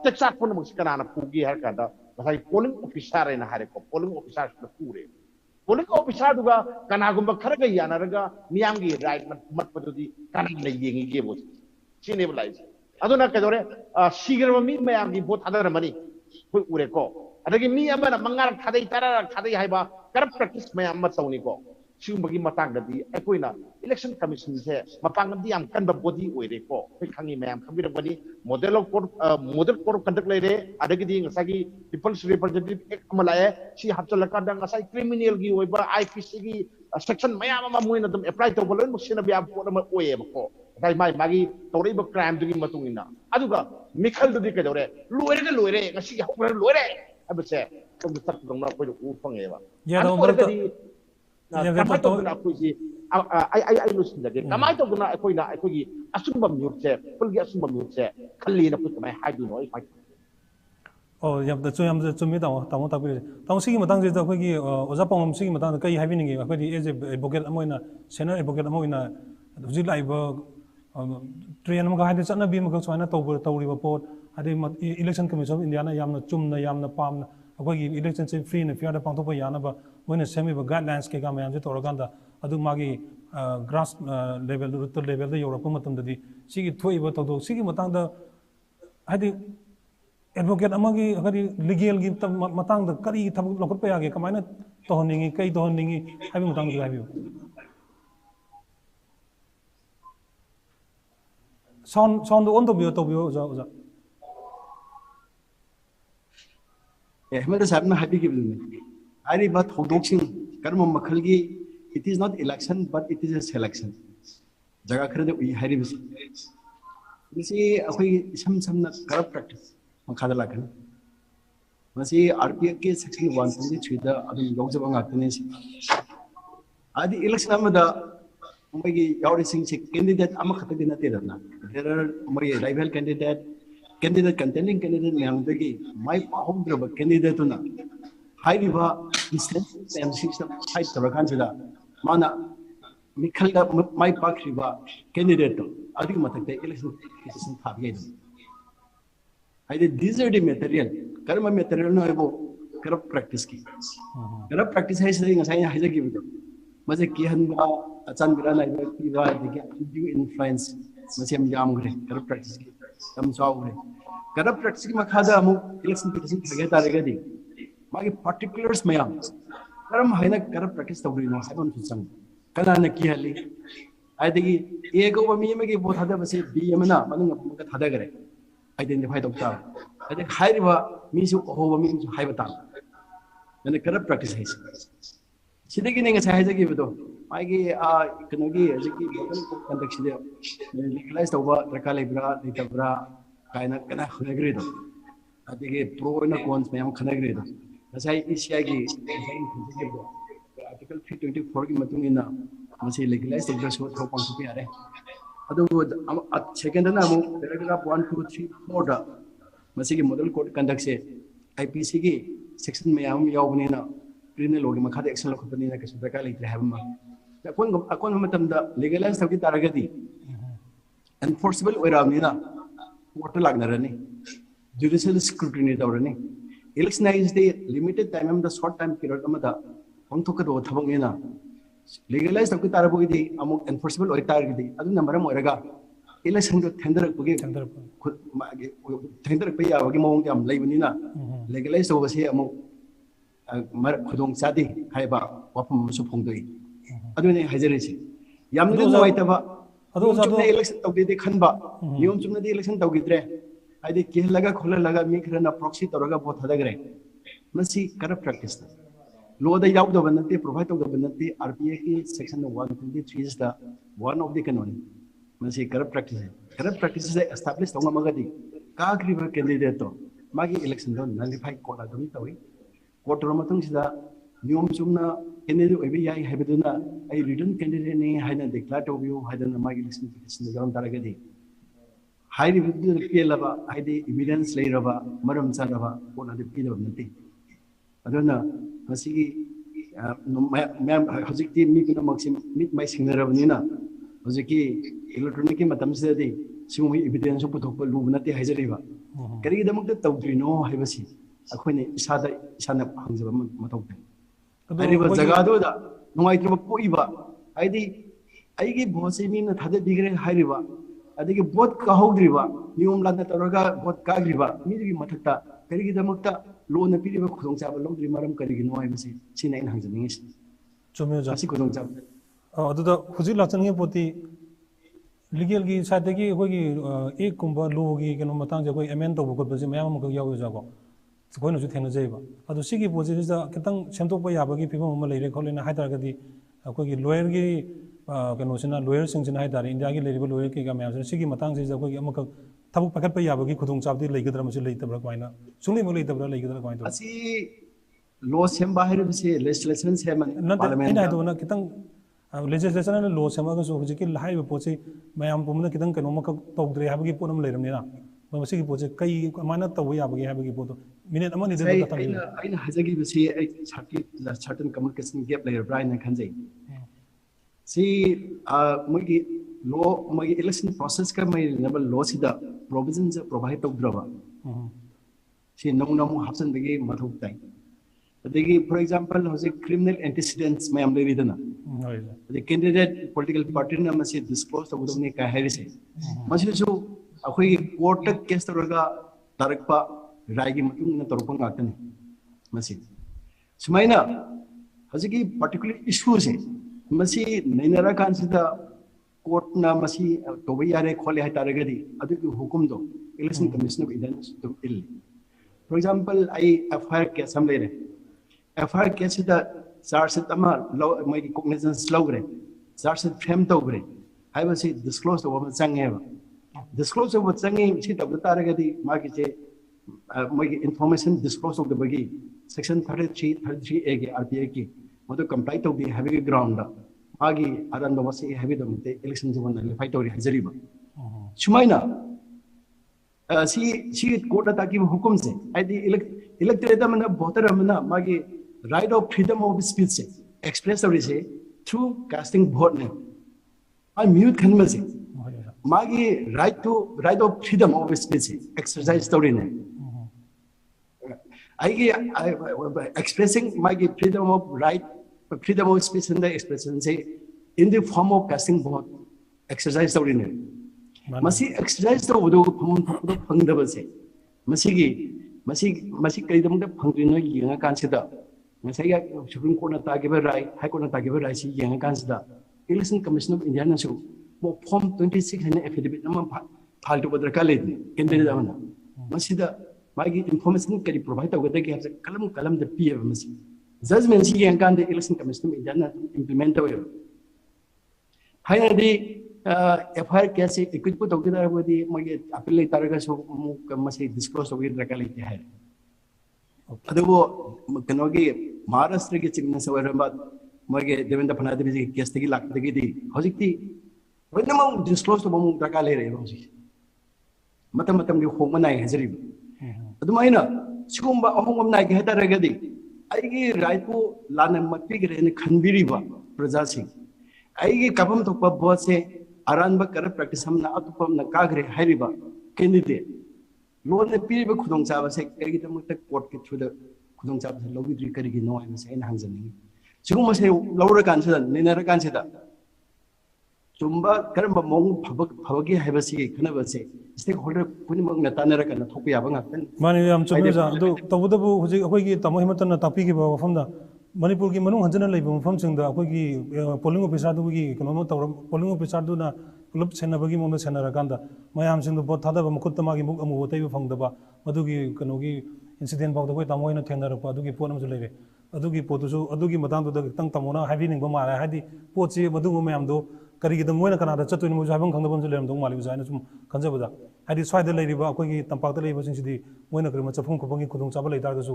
texas pun mus Canada pugi har kanda ngasagi polling officer na hare ko polling officer na pure polling officer duga kana gumba kharaga yana raga miyam gi right mat padudi kana na yengi ge bo sine bulai aduna kadore sigira mi mayam gi vote adara mani hui ure ko adagi mi amana mangar thadai tarara thadai haiba corrupt practice mayam ma sauni ko siumbagi matang dadi akoina election commission se mapang di am kan ba body oire ko hui khangi mayam khabira bani model code of conduct leire adagi di ngasagi people's representative act amalae si hapchalaka da ngasai criminal gi oiba IPC gi section mayam ma muina dum apply to bolon musina biya ko ma oye ko dai mai magi tori ba crime dugi matungina aduga mikhal dudi ke dore loire ngasi hokra loire abse ko tak dongna ko u phangeba ya do mar to ya to na ko ji ai lu sin dage kamai to na ko na ko gi asumba myurse pulgi asumba myurse khalli na ko mai haidu no ai oh yam da chu mi da ta mo ta bi ta sigi matang je da ko gi oja pangam sigi matang kai haibini gi ko di as advocate amoina senior advocate amoina hujik lai ba train ma ga chana bi ma ga chana tawri ba pot ade election commission of India na yamna chumna yamna pamna akogi election se free na fair da pangthok ba yana ba moina semi ba guidelines ke ga ma yam je toraganda adu magi grass level rural level da yorap matam da di sigi thoi ba tawdo sigi matang da ade advocate अमगी अगरी legal की मतंग the करी थबक लखत पे आगे कमायना तोहनिंगी कई तोहनिंगी हाबी Matang the हाबी साउंड ऑन तो बियो जा जा Ahmed साहब ने हाबी की बिल्कुल आरी बात होदोक्सिंग कर्म मखल की it is not election but it is a selection जगह खरदे उई हारी बिस बिसी अखोई सम समना करप्ट प्रैक्टिस मखादा लाखन मसी आरपीएफ के सेक्शन 123 दा अदुम लौजब ngaktene si adi election amada magi yaurising si candidate ama khatagi na tirana there are magi rival candidate contending candidate mayamdagi mai pahumdra candidate na hairiba instance MC fight tarakan sida mana mikhalda mai pakriba candidate adi matakte election thabiye these are the material karma material no ebo corrupt practice ki corrupt practice hai sai ngasai haja ki bido maje ki hanba achan bira na ki ba dikya undue influence masem jam gre corrupt practice ki tam saw gre corrupt practice ki makhada amu election petition thage tarega di magi particulars mayam karam haina corrupt practice tawri no sabam susang kana na ki hali ai digi ego ba mi magi bo thada base b amna manung ka thada gre identify doctor ade khairiba misu ohoba misu haiba ta nane corrupt practice hai sidegi ninga sai haja gi bido maigi kanogi ajiki local conduct side legalize tawba rakale bra litabra kaina kana khanagri do adege pro na cons mayam khanagri do sai isi gi article 324 gi matung ina masi legalize tawba so thro pang su pi are adu second na amu paragraph 1 2 3 4 da masi ki model code conduct se IPC ki section mayam yawbani na criminal law ki makhada action lakhapani na kasu daka leitre habma akon matam da legalize tawki taragadi enforceable oiramni na court lagnarani judicial scrutiny tawrani election is the limited time am the short time period amada pangthokado thabang ina legalize tawki tarabogidi amuk enforceable oi targidi adu number moiraga election do tender bugi tender pe ya bagi mawong jam leibani na legalize to base amuk mar khudong chadi haiba wapam su phongdoi adu ne hajarisi yamna noaitaba adu chumne election tawdi khanba niyom chumna di election tawgidre aidi kehlaga kholaga mi khrana proxy tawraga bot hadagre masi corrupt practice law da yaw da banati provide to the banati RPA ki section 123 is the one of the canon masi corrupt practice is established tonga magadi ka griba candidate to magi election do nullify court adum tawi court ro matung sida niyom chumna candidate obi yai habiduna ai written candidate ni haina declare to view haina magi election petition gam taragadi high review kelaba haidi evidence leiraba maram charaba court adu pilaba nati aduna masigi ma'am hojikti mi kuna maxim mit mai singarabnina hojiki electronic ki matam se di singui evidence puthokpa lubnati haijariba kari damakta tawdrino haibasi akhone isana hangjaba matawte ariba jaga do da nungaitro poiba aidi aigi bhose mi na thade bigre hairiba adigi bot ka hogriba niyom lana taraga bot ka griba mi gi mathakta kari damakta law na piriba khudong chaba longdri maram kari gi noi masi sina in hangjaning is chumyo ja asi khudong chaba adu da huji lachang ye poti legal gi side gi hoi gi ek kumba law gi keno matang je koi amend to bukot basi mayam ko yaw ja ko koi no ju thena jai ba adu sigi poji da kitang semtok ba ya ba gi phimam ma leire kholena haidar ga di koi gi lawyer gi keno sina lawyer sing sina haidar india gi leire lawyer ki ga mayam sigi matang se koi gi amak tabuk pakat pa ya ba gi khudong chabdi leigadra masi leitabra koina sungni mo leitabra leigadra koina asi law semba hare bise legislation seman parliament ina do na kitang legislation na law sema ga so hujiki lai ba poche mayam pumna kitang keno mak tawdre ha ba gi ponam leiram ni na masi gi poche kai amana taw ya ba gi ha ba gi poto minute amani de ta ta aina hajagi bise ai certain communication gap layer brian khanjai si magi law magi election process ka mai level law sida provisions provide tawdraba si nong nong hapsan bagi mathuk tai adegi for example hose criminal antecedents may am leridana the candidate political party na masi disclose to ne ka harise masi so akhoi court case taraga tarakpa रायगी मतुंग तौरप ngakani masi sumaina haziki particular issue se masi nainara kansida court na masi tobai yare khole hai taragadi adu hukum do election commission of India to ill for example I FIR case samle re FIR case da charge tama mai cognizance logre charge frame to gre I was disclose the woman sang disclose what sangi si tab taragadi magi che magi information disclose of the bagi section 33A ke RPA ki madu comply to be heavy ground magi aran do wasi heavy do te election zone na fight ori hazariba sumaina si court ta ki hukum se ai di elected da mana botar mana magi right of freedom of speech se express ori se through casting vote ne I mute kan ma se magi right of freedom of speech exercise story ne I expressing my freedom of right, freedom of speech and the expression say in the form of casting vote exercise story ne masi exercise to do phang da ba se masi kai dam da phang ri no yinga kan se da masai ga supreme court na ta ge ba right high court na ta ge ba right si yinga kan se da election commission of India na so mo form 26 ne affidavit na phal to badra ka le kendri da na masi da magi information kari provide to gada ke kalam da pia masi judgment si yang kan the election commission of India na implement to finally FIR case equip to gada bodi magi appeal taraga so masi disclose to gada ka le hai adu wo kanogi Maharashtra ke chief minister waramba magi Devendra Fadnavis ke case tagi lak tagi di hojikti wena mo disclose to mo taka le re hoji matam ge homa nai hazari adumaina sigumba ahongam nai ge hataragadi aigi right ko lana makpi ge ne khanbiriba praja sing aigi kabam thokpa bo se aranba corrupt practice hamna atupam na kagre hairiba candidate lo ne piriba khudong chaba se kagi tamakta court ke through the khudong chaba se lobi dri kari gi no ai se na hangjani sigumba se lawra kan se ninara kan se da tumba karamba mong phabagi haibasi khanaba se stakeholder punimang na tanara kana thokpa yaba ngaktan mani yam chumja adu tabudabu huji akoi gi tamo himatan tapi gi ba famda manipur gi manung hanjana leiba mafam singda akoi gi polling officer du gi kono tawra polling officer du na club sena bagi mong sena rakanda mayam sing du bot thada ba mukut tama gi muk amu wotai ba phangda ba madu gi kono gi incident bawda koi tamo ina thenna rakpa adu gi ponam ju leire adu gi potu su adu gi matang du da tang tamona habi ning ba mara hadi pochi madu mayam do करी मोना कना चतुन मुझे हाबं खंगबम लेरम दो माली जायना सुम खंजबदा हादि स्वाइद लेरिबा अखोगी तंपाक लेरिबा सिंसिदि मोना करी मचफुम खबंगी खुदुंग चाबा लेदारगसु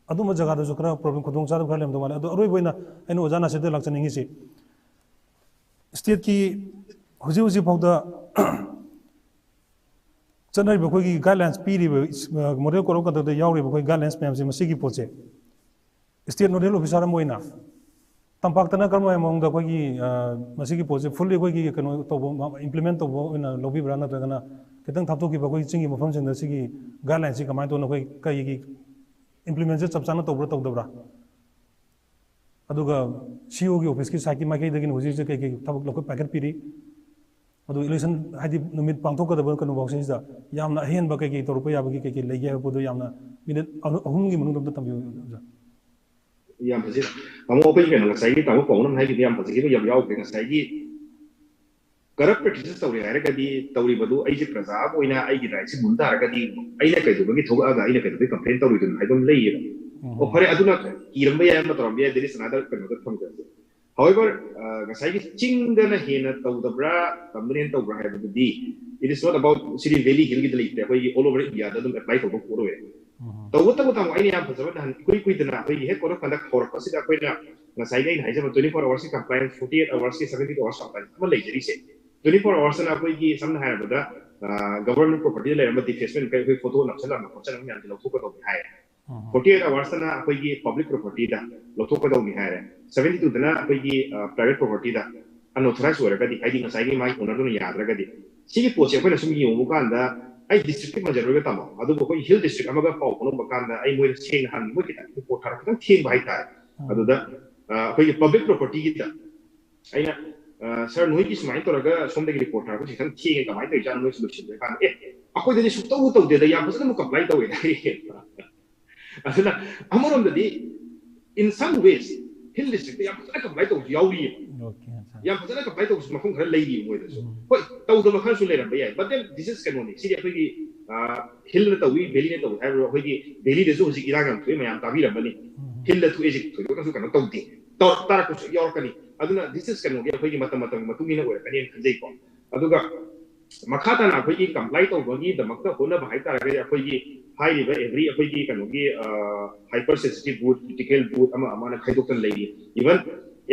अदुम जगह दसु खरा problem खुदुंग चाब खरा लेम दो माली अदु अरोय बोइना एनो ओजाना सेदे लाक्चनिंगी से स्टेट की हुजी हुजी फाउदा चनरिबा अखोगी गाइडलाइंस पीरिबा मॉडल कोरो कदद यावरिबा अखोगी गाइडलाइंस मैम से मसिगी पोचे स्टेट नोडल ऑफिसर मोइना तंपाक्तना कर्म मौंग अखोगी मसिगी पोचे फुल्ली अखोगी कनो तोबो इंप्लीमेंट तोबो इन लोबीब्रा नत्रगना खितंग थापथोकीबा अखोगी चिंगी मफम सिंग सिगी गाइडलाइन सि कमाय तोन अखोगी कईगी इंप्लीमेंट से चपचाना तोब्रा तोदब्रा अदुगा सीओ की ऑफिस की साइकी माइकी दगिन हुजी से कई थबक लोक पैकेट पीरी अदु इलेक्शन हादि निमित पांथोकदब कनो बॉक्सिस दा यामना हेन बा कई तोरप याबगी कई लेगे बदो यामना minute अहुमगी मनुदम तंबियो yam phasi tamo open ke na sai tamo paunam hai ki yam phasi ki yam yaw ke na sai ki corrupt practices tawri hai ka di tawri badu ai ji praja ko ina ai gi right si bunda ka di ai na kai du gi thoga ga ai na kai du complaint tawri dun hai dum lei o phare aduna iram ya ma toram ya there is another from that however ga sai ki chinga na hena tawdabra tamrin tawbra hai badu di it is not about city valley hill gi dali te hoi all over India da dum apply to ko ro तो वो तब तब आई याम फसबन हन कोई तना कोई हे कोरो conduct होर पसिदा कोई ना ना साइड लाइन हाइजे 24 आवर्स की कंप्लायंस 48 आवर्स की 72 आवर्स कंप्लायंस म लेजरी से 24 आवर्स ना कोई की समन हाय बदा गवर्नमेंट प्रॉपर्टी ले रम डिफेसमेंट कोई फोटो नक्सला न कोचन हम यान लथो को तो हाय 48 आवर्स ना कोई की पब्लिक प्रॉपर्टी दा लथो को तो हाय 72 तना कोई की प्राइवेट प्रॉपर्टी दा अनऑथराइज हो रगा दी आईडी ना साइड माई ओनर नो याद रगा दी सिगी पोचे कोई ना सुमी यो मुकांदा I district majority tamo adu ko hill district amaga pau kono bakanda ai moi cheng han mo kita ko thar ka thing bai ta adu da ko public property kita aina sir noi ki smai to raga som de report ha ko si kan thi ka mai to jan noi solution de kan akoi de su to de ya pas mo apply to we asana amorom de in some ways hill district ya pas ka apply to yauri ya pas ka apply to ma khong khar lei ni mo de so hoi to do ma khan su le ram ba but then this is canonic si akoi ki hill na to we belly na to ha ro hoi ki belly de so si ira gam thoi ma yam ta bi ram ba ni hill la tu ejik thoi ko su kan to ti to tar ko yor ka ni aduna this is canonic akoi ki matam matung ina we kan yen khanjai ko aduga makata na akoi ki comply to go ni da makta hona ba hai ta ga akoi ki high level every akoi ki kanogi hypersensitive boot critical boot ama na khai doktan lei even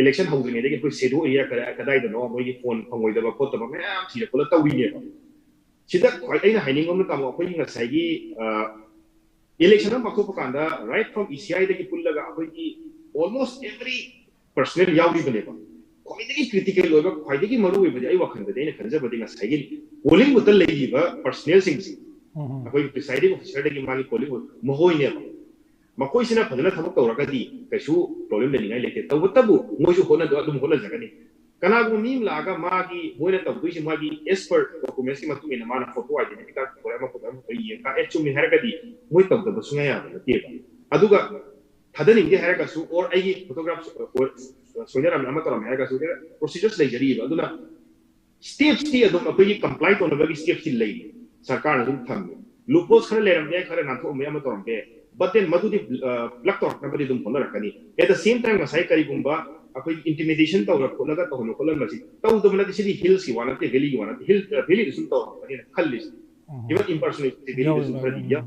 election housing ne de ko sedo area kadai da no moi phone phangoi da ba khot ba ma thi ko la tawi ne sida khoi aina haining ngom ta mo akoi nga sai gi election ma ko pakanda right from ECI da ki pullaga akoi ki almost every personnel yawi bane ba khoi da ki critical loiba khoi da ki maru we ba ai wakhan da ne khanja ba de nga sai gi polling butal lei ba personnel sing akoi presiding officer da ki mali polling mohoi ne ba makoi sina phadana thabak tawra di kaisu problem le ningai leke tabu moi su hona do adum hona jagani kana gu nim laga magi hoina tabu si magi expert documents ki matu ina mana photo identity card ko ma photo ko yi ka echu mi harga di moi tabu tabu sunga ya ba te ba aduga thadani ge harga su or ai photograph or sonya ram ama taram harga su procedures le jari ba aduna steps ti adum apagi comply to na bagi steps ti lei sarkar na dum tham loopholes khare le ram ya khare na tho me ama taram be but then madudi black talk na bari dum phona rakani at the same time masai kari gumba akoi intimidation to rak khona ga to no kolan masi to dum na sidi hills ki wana te valley ki wana hill valley dum to ani khallis even impersonate the valley dum khadi ya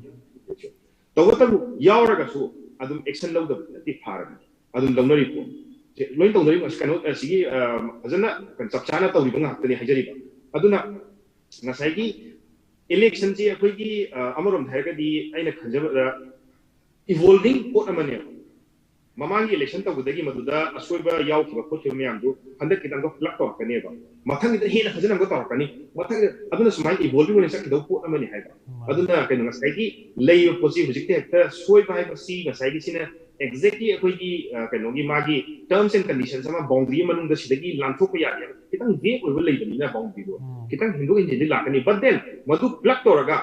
to ta yaura ga su adum action law da ti phara adum donori ko loin donori mas kanu sigi azana kan chapchana to ri banga tani hajari ba aduna ngasai ki election ji akoi ki amarom thaga di aina khanjaba evolving pot amane mamangi election ta gudagi maduda asoiba yaw ki ko thum yam du handa kitang ko plak to kane ba mathang ida hena khajana ko to kani mathang aduna smai evolving ne sak do pot amane hai ba aduna kaino ngasai ki lei posi hujikte ta soiba hai si ngasai ki sina exactly akoi ki kaino gi magi terms and conditions sama boundary manung da sidagi lanthok ya ya kitang ve ko lei da na boundary do kitang hindu injini lakani but then madu plak to raga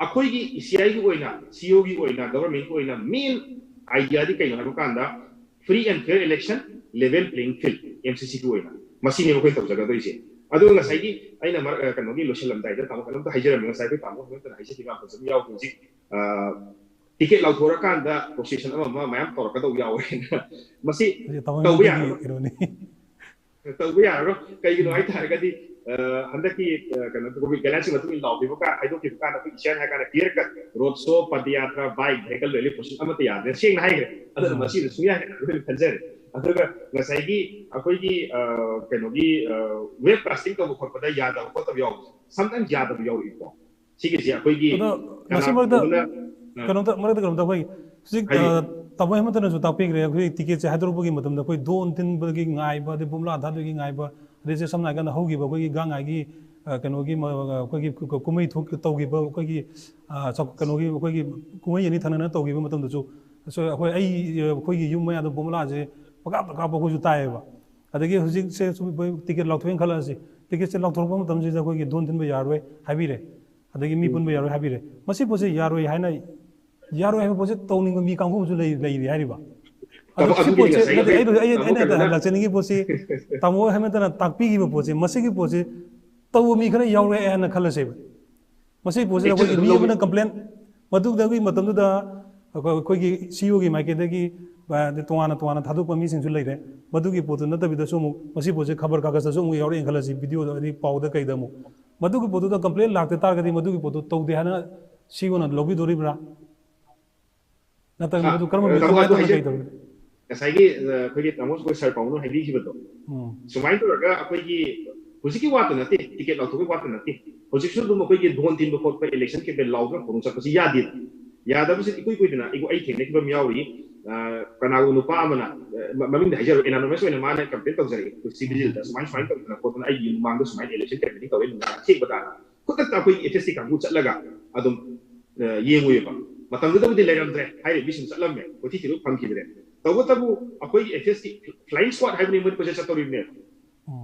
akoi gi ECI gi oina CO gi oina government gi oina main idea di kaino ha kanda free and fair election level playing field MCC gi oina masini mo ko ta jaga do ise adu nga sai gi aina mar kano gi local lam dai da tamo kanam ta hajara mi sai ko tamo ko ta haise ti ga ko yaw ko ji ticket lau thora kanda position ama mayam tor ka do yaw masi tawya ro kai gi no ai ta ga di handaki kana ko bi galaxy matu in law bi ka ai do ki ka na ki share ha kana clear cut road show padiyatra bike vehicle rally position amata ya de sing na hai adu masi su ya kanjer adu ga ngasai gi akoi gi kano gi web casting ko ko pada ya da ko ta yaw sometimes ya da yaw iko sigi si akoi gi masi marda kano ta marda kano ta koi sik tabo hemata na ju ta ping re koi ticket se hadro gi matam da koi don tin ba gi ngai ba de bumla da gi ngai ba rese samna ga na hogi ba koi gang ai gi kano gi koi gi kumai thok to gi ba koi gi chok kano gi koi gi kumai ni thana na to gi ba matam da ju so koi ai koi gi yum ma da bumla je paka paka ba ko ju tai ba adagi hujik se ticket lok thwen khala si ticket se lok thok ba matam je koi gi don tin ba yar we habi re adagi mi pun ba yar we habi re masi pose yar we haina yar we pose to ning mi kang ko ju lei ri hari ba lakchani posi tamo hemetana takpi gi posi masi gi posi taw mi khana yaw re ana khala se masi posi ko mi bana complaint madu da gi matam da ko gi CEO gi mai ke da gi de toana thadu pa mi sing ju lei re madu gi potu na tabi da so mu masi posi khabar ka ga so mu yaw re khala si video da ri pau da kai da mu madu gi potu da complaint lakte tar ga di madu gi potu taw de hana CEO na lobby dori bra na ta madu karma mi ko to kai da ngasai gi tamos ko sar paunu habi ki bato sumai to raga akoi gi hujiki wat na te ticket lau thoi wat na te hujik su dum akoi gi don tin ko pa election ke be lau ga ko sa pasi yadi yada bu se ikoi koi na igo ai thene ki ba miauri kana gu nu pa amana mamin da hajar ina no meso ina mana campaign to jari to civil da sumai fine to na ko na ai yin mang do sumai election ke ni to ina ti bata ko ta akoi HSC ka bu chatlaga adum yengwe ba matam da bu de leram dre hai mission chatlam me ko ti ti ru phang ki dre tabu tabu akoi FSC flying squad hai ni mo ko sa to ri ne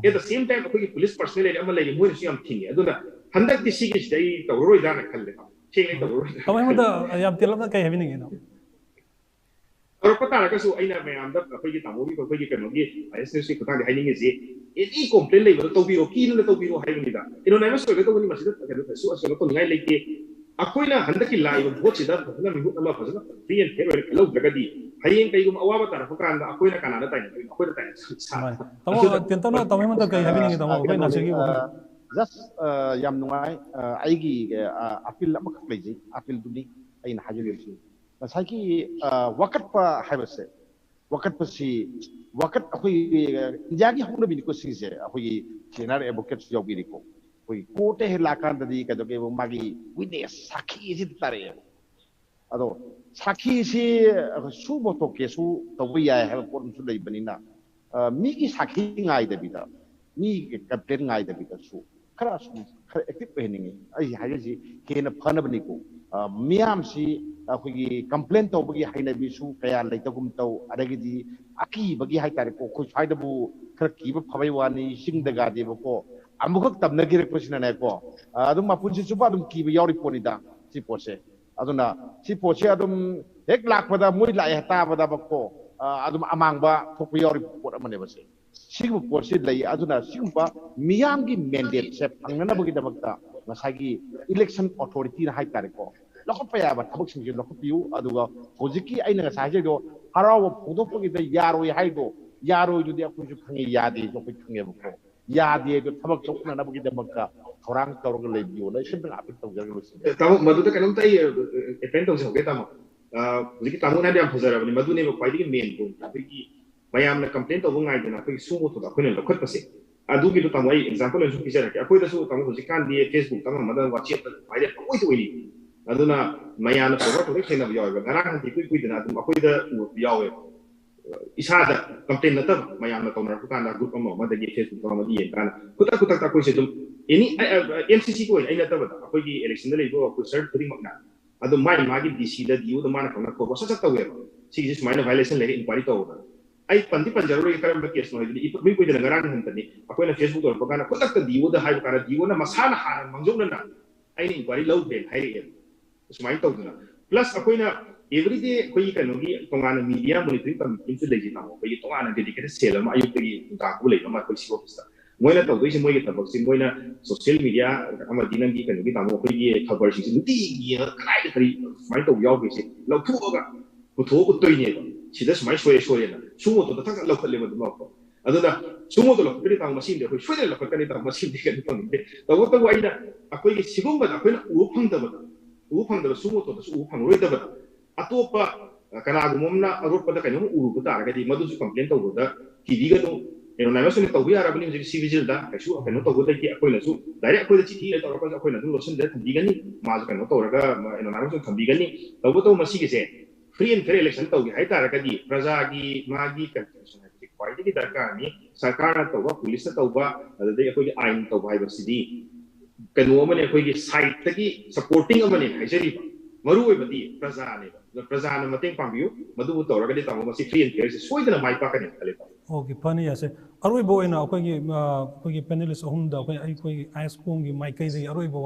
at the same time ꯑꯩꯈꯣꯏꯒꯤ police personnel ꯑꯃ ꯂꯩꯔꯤ ꯃꯣꯏꯅꯁꯨ ꯌꯥꯝ ꯊꯤꯡꯉꯤ ꯑꯗꯨꯅ ꯍꯟꯗꯛꯇꯤ ꯁꯤꯒꯤꯁꯤꯗ ꯑꯩ ꯇꯧꯔꯔꯣꯏꯗ꯭ꯔꯥꯅ ꯈꯜꯂꯦ ꯁꯦꯡꯅ ꯇꯧꯔꯔꯣꯏꯗ꯭ꯔꯥ ꯇꯃꯣ ꯑꯩꯉꯣꯟꯗ ꯌꯥꯝ ꯇꯦꯜꯂꯞꯅ ꯀꯩ ꯍꯥꯏꯕꯤꯅꯤꯡꯉꯤꯅꯣ ꯇꯧꯔꯛꯄ ꯇꯥꯔꯒꯁꯨ ꯑꯩꯅ ꯃꯌꯥꯝꯗ ꯑꯩꯈꯣꯏꯒꯤ ꯇꯥꯃꯣꯒꯤ ꯑꯩꯈꯣꯏꯒꯤ ꯀꯩꯅꯣꯒꯤ ISCOMꯒꯤ ꯈꯨꯠꯊꯥꯡꯗ ꯍꯥꯏꯅꯤꯡꯉꯤꯁꯤ ꯑꯦꯅꯤ ꯀꯣꯝꯄ꯭ꯂꯦꯟ ꯂꯩꯕꯗꯣ ꯇꯧꯕꯤꯔꯣ ꯀꯤꯗꯅ ꯇꯧꯕꯤꯔꯣ ꯍꯥꯏꯕꯅꯤꯗ ꯑꯦꯅꯣꯅꯥꯏꯃꯁ ꯑꯣꯏꯒꯗꯧꯕꯅꯤ ꯃꯁꯤꯗ ꯀꯩꯅꯣ ꯇꯧꯅꯤꯡꯉꯥꯏ ꯂꯩꯇꯦ ꯑꯩꯈꯣꯏꯅ ꯍꯟꯗꯛꯀꯤ ꯂꯥꯛꯏꯕ ꯚꯣꯠꯁꯤꯗ ꯐꯖꯅ ꯃꯤꯍꯨꯠ ꯑꯃ ꯐꯖꯅ ꯐ꯭ꯔꯤ ꯑꯦꯟ ꯐꯦꯌꯔ ꯑꯣꯏꯅ ꯈꯜꯍꯧꯗ꯭ꯔꯒꯗꯤ ꯍꯌꯦꯡ ꯀꯩꯒꯨꯝꯕ ꯑꯋꯥꯕ ꯇꯥꯔꯛꯄ ꯀꯥꯟꯗ ꯑꯩꯈꯣꯏꯅ ꯀꯅꯥꯗ ꯇꯥꯏꯅꯗꯣꯏꯅꯣ ꯑꯩꯈꯣꯏꯗ ꯇꯥꯏꯅ ꯇꯃꯣ ꯇꯦꯟꯇꯧꯅ ꯇꯃꯣ ꯑꯩꯉꯣꯟꯗ ꯀꯩ ꯍꯥꯏꯕꯤꯅꯤꯡꯉꯤ ꯇꯃꯣ ꯑꯩꯈꯣꯏ ꯅꯥꯁꯤꯒꯤ ꯋꯥꯐꯝ ꯖꯁ ꯌꯥꯝ ꯅꯨꯡꯉꯥꯏ ꯑꯩꯒꯤ ꯑꯄꯤꯜ ꯑꯃꯈꯛ ꯂꯩꯖꯩ ꯑꯄꯤꯜꯗꯨꯗꯤ ꯑꯩꯅ ꯍꯥꯏꯖꯔꯤꯕꯁꯤ ꯉꯁꯥꯏꯒꯤ ꯋꯥꯀꯠꯄ ꯍꯥꯏꯕꯁꯦ ꯋꯥꯀꯠꯄꯁꯤ ꯑꯩꯈꯣꯏꯒꯤ ꯏꯟꯗꯤꯌꯥꯒꯤ ꯍꯧꯅꯕꯤꯅꯤꯀꯣ ꯁꯤꯁꯦ ꯑꯩꯈꯣꯏꯒꯤ ꯁꯦꯅꯤꯌꯔ ꯑꯦꯗꯚꯣꯀꯦꯠꯁꯨ ꯌꯥꯎꯕꯤꯔꯤꯀꯣ ꯑꯩꯈꯣꯏ ꯀꯣꯔꯠꯇ ꯍꯦꯛ ꯂꯥꯛꯀꯥꯟꯗꯗꯤ ꯀꯩꯗꯧꯒꯦꯕ ꯃꯥꯒꯤ ꯋꯤꯠꯅꯦꯁ ꯁꯥꯈꯤꯁꯤꯗ ꯇꯥꯔꯛꯑꯦꯕ ꯑꯗꯣ ꯁꯥꯈꯤꯁꯤ ꯁꯨꯕ ꯊꯣꯛꯀꯦꯁꯨ ꯇꯧꯕ ꯌꯥꯏ ꯍꯥꯏꯕ ꯄꯣꯠ ꯑꯃꯁꯨ ꯂꯩꯕꯅꯤꯅ ꯃꯤꯒꯤ ꯁꯥꯈꯤ ꯉꯥꯏꯗꯕꯤꯗ ꯃꯤꯒꯤ ꯀꯝꯄ꯭ꯂꯦꯟ ꯉꯥꯏꯗꯕꯤꯗꯁꯨ ꯈꯔ ꯑꯦꯛꯇꯤꯚ ꯑꯣꯏꯍꯟꯅꯤꯡꯉꯤ ꯑꯩ ꯍꯥꯏꯔꯤꯁꯤ ꯍꯦꯟꯅ ꯐꯅꯕꯅꯤꯀꯣ ꯃꯤꯌꯥꯝꯁꯤ ꯑꯩꯈꯣꯏꯒꯤ ꯀꯝꯄ꯭ꯂꯦꯟ ꯇꯧꯕꯒꯤ ꯍꯩꯅꯕꯤꯁꯨ ꯀꯌꯥ ꯂꯩꯇꯒꯨꯝ ꯇꯧ ꯑꯗꯒꯤꯗꯤ ꯑꯀꯤꯕꯒꯤ ꯍꯥꯏꯇꯥꯔꯦꯀꯣ ꯑꯩꯈꯣꯏ ꯁ꯭ꯋꯥꯏꯗꯕꯨ ꯈꯔ ꯀꯤꯕ ꯐꯕꯩ ꯋꯥꯅꯤ ꯆꯤꯡꯗꯒꯥꯗꯦꯕꯀꯣ ꯑꯃꯨꯛꯈꯛ ꯇꯝꯅꯈꯤꯔꯛꯄꯁꯤꯅꯅꯦꯀꯣ ꯑꯗꯨꯝ ꯃꯄꯨꯟꯁꯤ ꯆꯨꯞꯄ ꯑꯗꯨꯝ ꯀꯤꯕ ꯌꯥꯎꯔꯤ ꯄꯣꯠꯅꯤꯗ ꯁꯤ ꯄꯣꯠꯁꯦ ꯑꯗꯨꯅ ꯁꯤ ꯄꯣꯠꯁꯦ ꯑꯗꯨꯝ ꯍꯦꯛ ꯂꯥꯛꯄꯗ ꯃꯣꯏ ꯂꯥꯛꯑꯦ ꯇꯥꯕꯗꯕꯀꯣ ꯑꯗꯨꯝ ꯑꯃꯥꯡꯕ ꯊꯣꯛꯄ ꯌꯥꯎꯔꯤ ꯄꯣꯠ ꯑꯃꯅꯦꯕ ꯁꯦ ꯁꯤꯒꯨꯝꯕ ꯄꯣꯠꯁꯤ ꯂꯩ ꯑꯗꯨꯅ ꯁꯤꯒꯨꯝꯕ ꯃꯤꯌꯥꯝꯒꯤ ꯃꯦꯟꯗꯦꯠꯁꯦ ꯐꯪꯅꯅꯕꯒꯤꯗꯃꯛꯇ ꯉꯁꯥꯏꯒꯤ ꯏꯂꯦꯛꯁꯟ ꯑꯣꯊꯣꯔꯤꯇꯤꯅ ꯍꯥꯏꯇꯥꯔꯦꯀꯣ ꯂꯧꯈꯠꯄ ꯌꯥꯕ ꯊꯕꯛꯁꯤꯡꯁꯦ ꯂꯧꯈꯠꯄꯤꯌꯨ ꯑꯗꯨꯒ ꯍꯧꯖꯤꯛꯀꯤ ꯑꯩꯅ ꯉꯁꯥꯏ ꯍꯥꯏꯖꯩꯗꯣ ꯍꯔꯥꯎꯕ ꯐꯣꯡꯗꯣꯛꯄꯒꯤꯗ ꯌꯥꯔꯣꯏ ꯍꯥꯏꯗꯣ ꯌꯥꯔꯣꯏꯗꯨꯗꯤ ꯑꯩꯈꯣꯏꯁꯨ ꯈꯪꯉꯤ ꯌꯥꯗꯦꯁꯨ ꯑꯩꯈꯣꯏ ꯈꯪꯉꯦꯕꯀꯣ ꯌꯥꯗꯦꯗꯣ ꯊꯕꯛ ꯆꯥꯎꯈꯠꯅꯅꯕꯒꯤꯗꯃꯛꯇ ꯊꯧꯔꯥꯡ ꯇꯧꯔꯒ ꯂꯩꯕꯤꯌꯣꯅ ꯁꯤꯝꯇꯪ ꯑꯄꯤꯜ ꯇꯧꯖꯔꯒ ꯂꯣꯏꯁꯤꯟꯖꯔꯦ ꯇꯥꯃꯣ ꯃꯗꯨꯗ ꯀꯩꯅꯣꯝꯇ ꯑꯩ ꯑꯦꯄꯦꯟ ꯇꯧꯖꯍꯧꯒꯦ ꯇꯥꯃꯣ ꯍꯧꯖꯤꯛꯀꯤ ꯇꯥꯃꯣꯅ ꯍꯥꯏꯕ ꯌꯥꯝ ꯐꯖꯔꯕꯅꯤ ꯃꯗꯨꯅꯦꯕ ꯈ꯭ꯋꯥꯏꯗꯒꯤ ꯃꯦꯟ ꯄꯣꯏꯟ ꯑꯩꯈꯣꯏꯒꯤ ꯃꯌꯥꯝꯅ ꯀꯝꯄ꯭ꯂꯦꯟ ꯇꯧꯕ ꯉꯥꯏꯗꯅ ꯑꯩꯈꯣꯏꯒꯤ ꯁꯨꯝꯕꯊꯣꯗ ꯑꯩꯈꯣꯏꯅ ꯂꯧꯈꯠꯄꯁꯦ ꯑꯗꯨꯒꯤꯗꯣ ꯇꯥꯃꯣ ꯑꯩ ꯑꯦꯛꯖꯥꯝꯄꯜ ꯑꯣꯏꯅꯁꯨ ꯄꯤꯖꯔꯛꯀꯦ ꯑꯩꯈꯣꯏꯗꯁꯨ ꯇꯥꯃꯣ ꯍꯧꯖꯤꯛꯀꯥꯟꯗꯤ ꯐꯦꯁꯕꯨꯛꯇ ꯑꯃꯗ ꯋꯥꯆꯦꯞꯇ ꯚꯥꯏꯔꯦꯜ ꯄꯪꯑꯣꯏꯗ ꯑꯣꯏꯔꯤ ꯑꯗꯨꯅ ꯃꯌꯥꯝꯅ ꯐꯣꯔꯋꯥꯔꯗ ꯊꯦꯡꯅꯕ ꯌꯥꯎꯋꯦꯕ ꯉꯔꯥꯡ ꯍꯟꯗꯛ ꯀꯨꯏꯗꯅ ꯑꯗꯨꯝ ꯑꯩꯈꯣꯏꯗ ꯎꯔꯛꯄ ꯌꯥꯎꯋꯦꯕ ꯏꯁꯥꯗ ꯀꯝꯄ꯭ꯂꯦꯟ ꯅꯠꯇꯕ ꯃꯌꯥꯝꯅ ꯇꯧꯅꯔꯛꯄ ꯀꯥꯟꯗ ꯒ꯭ꯔꯨꯞ ꯑꯃꯗꯒꯤ ꯐꯦꯁꯕꯨꯛ ꯑꯃꯗ ꯌꯦꯡꯀꯥꯟꯗ ꯈꯨꯗꯛꯇ ꯑꯩꯈꯣꯏꯁꯦ ꯑꯗꯨꯝ ꯑꯦꯅꯤ MCCꯒꯤ ꯑꯣꯏꯅ ꯑꯩ ꯅꯠꯇꯕꯗ ꯑꯩꯈꯣꯏꯒꯤ ꯑꯦꯂꯦꯛꯁꯟꯗ ꯂꯩꯕ ꯑꯣꯐꯤꯁꯔ ꯈꯨꯗꯤꯡꯃꯛꯅ ꯑꯗꯨ ꯃꯥꯒꯤ DCꯗ DOꯗ ꯃꯥꯅ ꯈꯪꯅ ꯈꯣꯠꯄ ꯁꯠ ꯇꯧꯋꯦꯕ ꯁꯤꯒꯤꯁꯦ ꯁꯨꯃꯥꯏꯅ ꯚꯥꯏꯂꯦꯁꯟ ꯂꯩꯔꯦ ꯏꯟꯀ꯭ꯋꯥꯏꯔꯤ ꯇꯧꯕꯗ ꯑꯩ ꯄꯟꯖꯔꯔꯣꯏ ꯀꯔꯝꯕ ꯀꯦꯁꯅꯣ ꯍꯥꯏꯕꯗꯤ ꯏꯄꯨꯏ ꯀꯨꯏꯗꯅ ꯉꯔꯥꯡ ꯍꯟꯇꯅꯤ ꯑꯩꯈꯣꯏꯅ ꯐꯦꯁꯕꯨꯛ ꯇꯧꯔꯛꯄ ꯀꯥꯟꯗ ꯈꯨꯗꯛꯇ DOꯗ ꯍꯥꯏꯕ ꯀꯥꯟꯗ DOꯅ ꯃꯁꯥꯅ ꯍꯥꯟꯅ ꯃꯥꯡꯖꯧꯅꯅ ꯑꯩꯅ ꯏꯟꯀ꯭ꯋꯥꯏꯔꯤ ꯂꯧꯈ꯭ꯔꯦꯅ ꯍꯥꯏꯔꯛꯑꯦꯕ ꯁꯨꯃꯥꯏꯅ ꯇꯧꯗꯅ ꯄ꯭ꯂꯁ ꯑꯩꯈꯣꯏꯅ ꯑꯦꯕ꯭ꯔꯤꯗे ꯑꯩꯈꯣꯏꯒꯤ ꯀꯩꯅꯣꯒꯤ ꯇꯣꯉꯥꯟꯅ ꯃꯤꯗꯤꯌꯥ ꯃꯣꯅꯤꯇꯔꯤꯡ ꯀꯃꯤꯇꯤꯁꯨ ꯂꯩꯖꯩ ꯇꯥꯃꯣ ꯑꯩꯈꯣꯏꯒꯤ ꯇꯣꯉꯥꯟꯅ ꯗꯦꯗꯤꯀꯦꯇꯦꯗ ꯁꯦꯜ ꯑꯃ ꯑꯌꯨꯛꯇꯒꯤ ꯅꯨꯡꯗꯥꯡꯐꯥꯎ ꯂꯩꯕ ꯑꯃ ꯑꯩꯈꯣꯏ ꯁꯤ ꯑꯣꯐꯤꯁꯇ ꯃꯣꯏꯅ ꯇꯧꯗꯣꯏꯁꯦ ꯃꯣꯏꯒꯤ ꯊꯕꯛꯁꯤ ꯃꯣꯏꯅ ꯁꯣꯁꯤꯌꯦꯜ ꯃꯤꯗꯤꯌꯥ ꯑꯃꯗꯤ ꯅꯪꯒꯤ ꯀꯩꯅꯣꯒꯤ ꯇꯥꯃꯣ ꯑꯩꯈꯣꯏꯒꯤ ꯈꯕꯔꯁꯤꯡꯁꯦ ꯅꯨꯡꯇꯤꯒꯤ ꯀꯗꯥꯏꯗ ꯀꯔꯤ ꯁꯨꯃꯥꯏꯅ ꯇꯧꯕ ꯌꯥꯎꯒꯦꯁꯦ ꯂꯧꯊꯣꯛꯑꯒ ꯄꯨꯊꯣꯛꯑ ꯎꯠꯇꯣꯏꯅꯦꯕ ꯁꯤꯗ ꯁꯨꯃꯥꯏꯅ ꯁꯣꯏꯔꯦꯅ ꯁꯨꯃꯣꯇꯣ ꯊꯛ ꯂꯧꯈꯠꯂꯦꯕ ꯑꯗꯨꯃꯛꯀꯣ ꯑꯗꯨꯅ ꯁꯨꯃꯣꯇꯣ ꯂꯧꯈꯠꯀꯅꯤ ꯇꯥꯃꯣ ꯃꯁꯤꯡꯗꯤ ꯑꯩꯈꯣꯏ ꯁꯣꯏꯗꯅ ꯂꯧꯈꯠꯀꯅꯤ ꯇꯥꯃꯣ ꯃꯁꯤꯡꯗꯤ ꯀꯩꯅꯣ ꯇꯧꯅꯤꯡꯗꯦ ꯇꯧꯕꯇꯕꯨ ꯑꯩꯅ ꯑꯩꯈꯣꯏꯒꯤ ꯁꯤꯒꯨꯝꯕꯗ ꯑꯩꯈꯣꯏꯅ ꯎꯕ ꯐꯪꯗꯕ ꯁꯨꯃꯣꯇꯣꯗꯁꯨ ꯎꯕ ꯐꯪꯂꯔꯣꯏꯗꯕꯗ ꯑꯇꯣꯞꯄ ꯀꯅꯥꯒꯨꯝꯕ ꯑꯃꯅ ꯑꯔꯣꯠꯄꯗ ꯀꯩꯅꯣꯝ ꯎꯔꯨꯕ ꯇꯥꯔꯒꯗꯤ ꯃꯗꯨꯁꯨ ꯀꯝꯄ꯭ꯂꯦꯟ ꯇꯧꯕꯗ ꯀꯤꯕꯤꯒꯅꯨ ꯑꯦꯅꯣꯅꯥꯏꯃꯁ ꯑꯣꯏꯅ ꯇꯧꯕ ꯌꯥꯔꯕꯅꯤ ꯍꯧꯖꯤꯛ ꯁꯤꯚꯤꯖꯤꯜꯗ ꯀꯩꯁꯨ ꯀꯩꯅꯣ ꯇꯧꯕ ꯂꯩꯇꯦ ꯑꯩꯈꯣꯏꯅꯁꯨ ꯗꯥꯏꯔꯦꯛ ꯑꯩꯈꯣꯏꯗ ꯆꯤꯊꯤ ꯇꯧꯔꯒ ꯑꯩꯈꯣꯏꯅ ꯑꯗꯨꯝ ꯂꯣꯠꯁꯤꯟꯖꯔ ꯊꯝꯕꯤꯒꯅꯤ ꯃꯥꯁꯨ ꯀꯩꯅꯣ ꯇꯧꯔꯒ ꯑꯦꯅꯣꯅꯥꯏꯃꯁ ꯑꯣꯏꯅ ꯊꯝꯕꯤꯒꯅꯤ ꯇꯧꯕꯇꯕꯨ ꯃꯁꯤꯒꯤꯁꯦ ꯐ꯭ꯔꯤ ꯑꯦꯟ ꯐꯦꯌꯔ ꯏꯂꯦꯛꯁꯟ ꯇꯧꯒꯦ ꯍꯥꯏꯇꯥꯔꯒꯗꯤ प्रजाꯒꯤ मागी कंट्रीब्यूशन है क्वाइटगी दरकार नि सरकार तौबा पुलिस तौबा अददे अखोगी आइन तौबा हाइबसिदी कनो अमने अखोगी साइड तगी सपोर्टिंग अमने हाइजरीबा मरु ओइबदी प्रजाने मतें पांबियु मदु तौरगदि तमो मसी फ्री एंड फेयर से सोइदना माइ पाकने खले ओके फनी यासे अरोइबो ओइना अखोगी पैनलिस्ट अहुम दा अखोगी ISCOM गी माइकै दे अरोइबो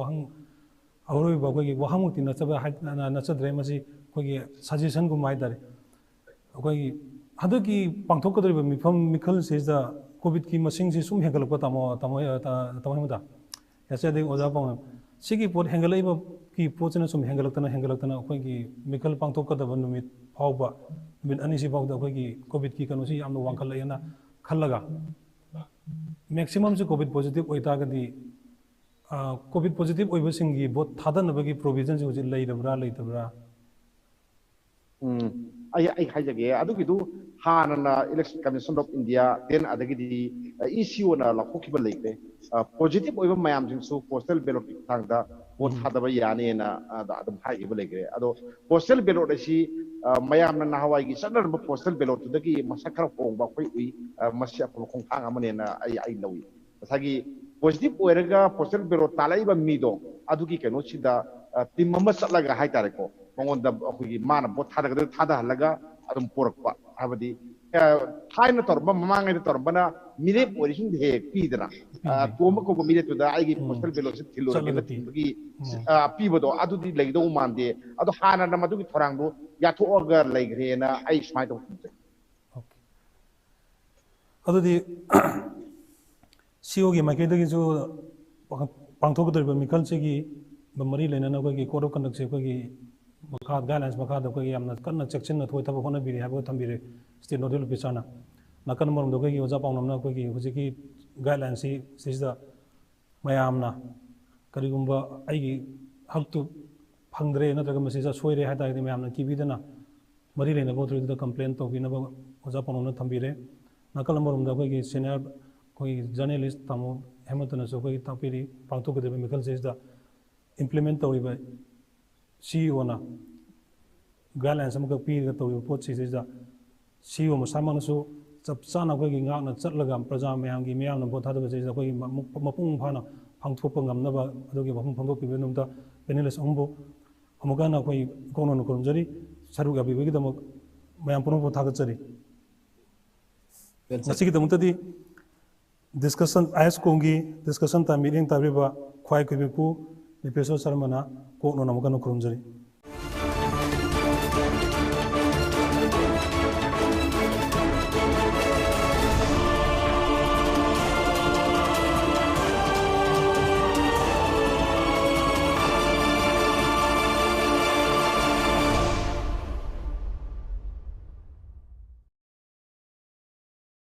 वहांग मुक्ति नचद्रे मसी अखोगी सजेशन गुम हाइतारे अखोगी हदकी पांथोकदरिबा मिखल सेदा कोविड की मसिंग से सुम हेंगलप तमो हेमदा यासे दे ओजा पांग सिगी पोट हेंगलइबा की पोचना सुम हेंगलक्तना अखोगी मिखल पांथोकदबा नुमित फावबा नुमित अनिसि फावदा अखोगी कोविड की कनोसी यामनो वांखलयना खल्लगा मैक्सिमम से कोविड पॉजिटिव ओइतागदी कोविड पॉजिटिव ओइबसिंगी बोट थादनबगी प्रोविजन से हुजि लेतबरा आई हाइजगे अदुगिदु हानना election commission of India then अदगिदी ECO ना लखोखिबा लेते पॉजिटिव ओइबा मयाम जिंसु पोस्टल बैलेट थांगदा वोट थादबा याने ना अदम हाइबा लेगरे अदो पोस्टल बैलेट असि मयाम ना हवाईगी सदरब पोस्टल बैलेट दगी मसखर होंबा कोइ उइ मस्य खोंथांग अमने ना आई लवी सागी पॉजिटिव ओइरगा पोस्टल बैलेट तालाइबा मीदो अदुगी केनो सिदा टीम मम चलगा हाइतारेको मंगोंदा अखोगी माना बोट थादगदे थादा हलगा अदम पोरकपा हाबदी थायना तौरबा ममांगै तौरबना मिरेप ओरिसिन हे पीदना तोम को मिरेप तुदा आइगी पोस्टल बेलोसिट थिलोरगेना थिबगी पीबदो अदुदि लेगदो मानदे अदो हाना न मदुगी थोरांदो याथोअगा लेग्रेना आई स्माइट ऑफ अदुदि सीओगी माइकेदगिसु पांथोकदरिबा मिखलसिगी मरी लेना कोई कोड ऑफ कंडक्ट से कोई मखा गाइडलाइंस मखा कोई यामना कन्ना चेक्सिन थोय थब होनबिरे हाबो थंबिरे स्टेट नोडल ऑफिसरना नाकन मरम कोई ओजा पाउनमना कोई हुजिकी गाइडलाइंस सिदा मयामना करिगुंबा आइगी हक्तु फंगद्रे नत्रग मसिजा सोइरे हातागदि मयामना किबिदना मरी लेना बोथुदा कंप्लेन तोबिनबा ओजा पाउनमना थंबिरे नाकल मरम कोई सीनियर कोई जर्नलिस्ट तमो हेमंतनसु कोई तापिरी पांथोकदरिबा मिखल सिदा इम्प्लीमेंट तौरिबा सीईओ ना गाइडलाइंस अमक पीरगा तौरिबा पोत सिदा सीईओ मसामनसु चप चाना कोई गांगना चटलगा प्रजा मयामगी मयामना भोट थादबा सिदा कोई मपुंग फाना फांगथोप ngamnaba adugi mafum phangdopibe numta panelists ambo amugana koi kono kurumjari saruga bibegi damak mayam puno thagachari nasigi damutadi discussion ISCOM gi discussion ta meeting ta riba khwai kubipu Nripeshwar Sharma na ko no namugana kurumjari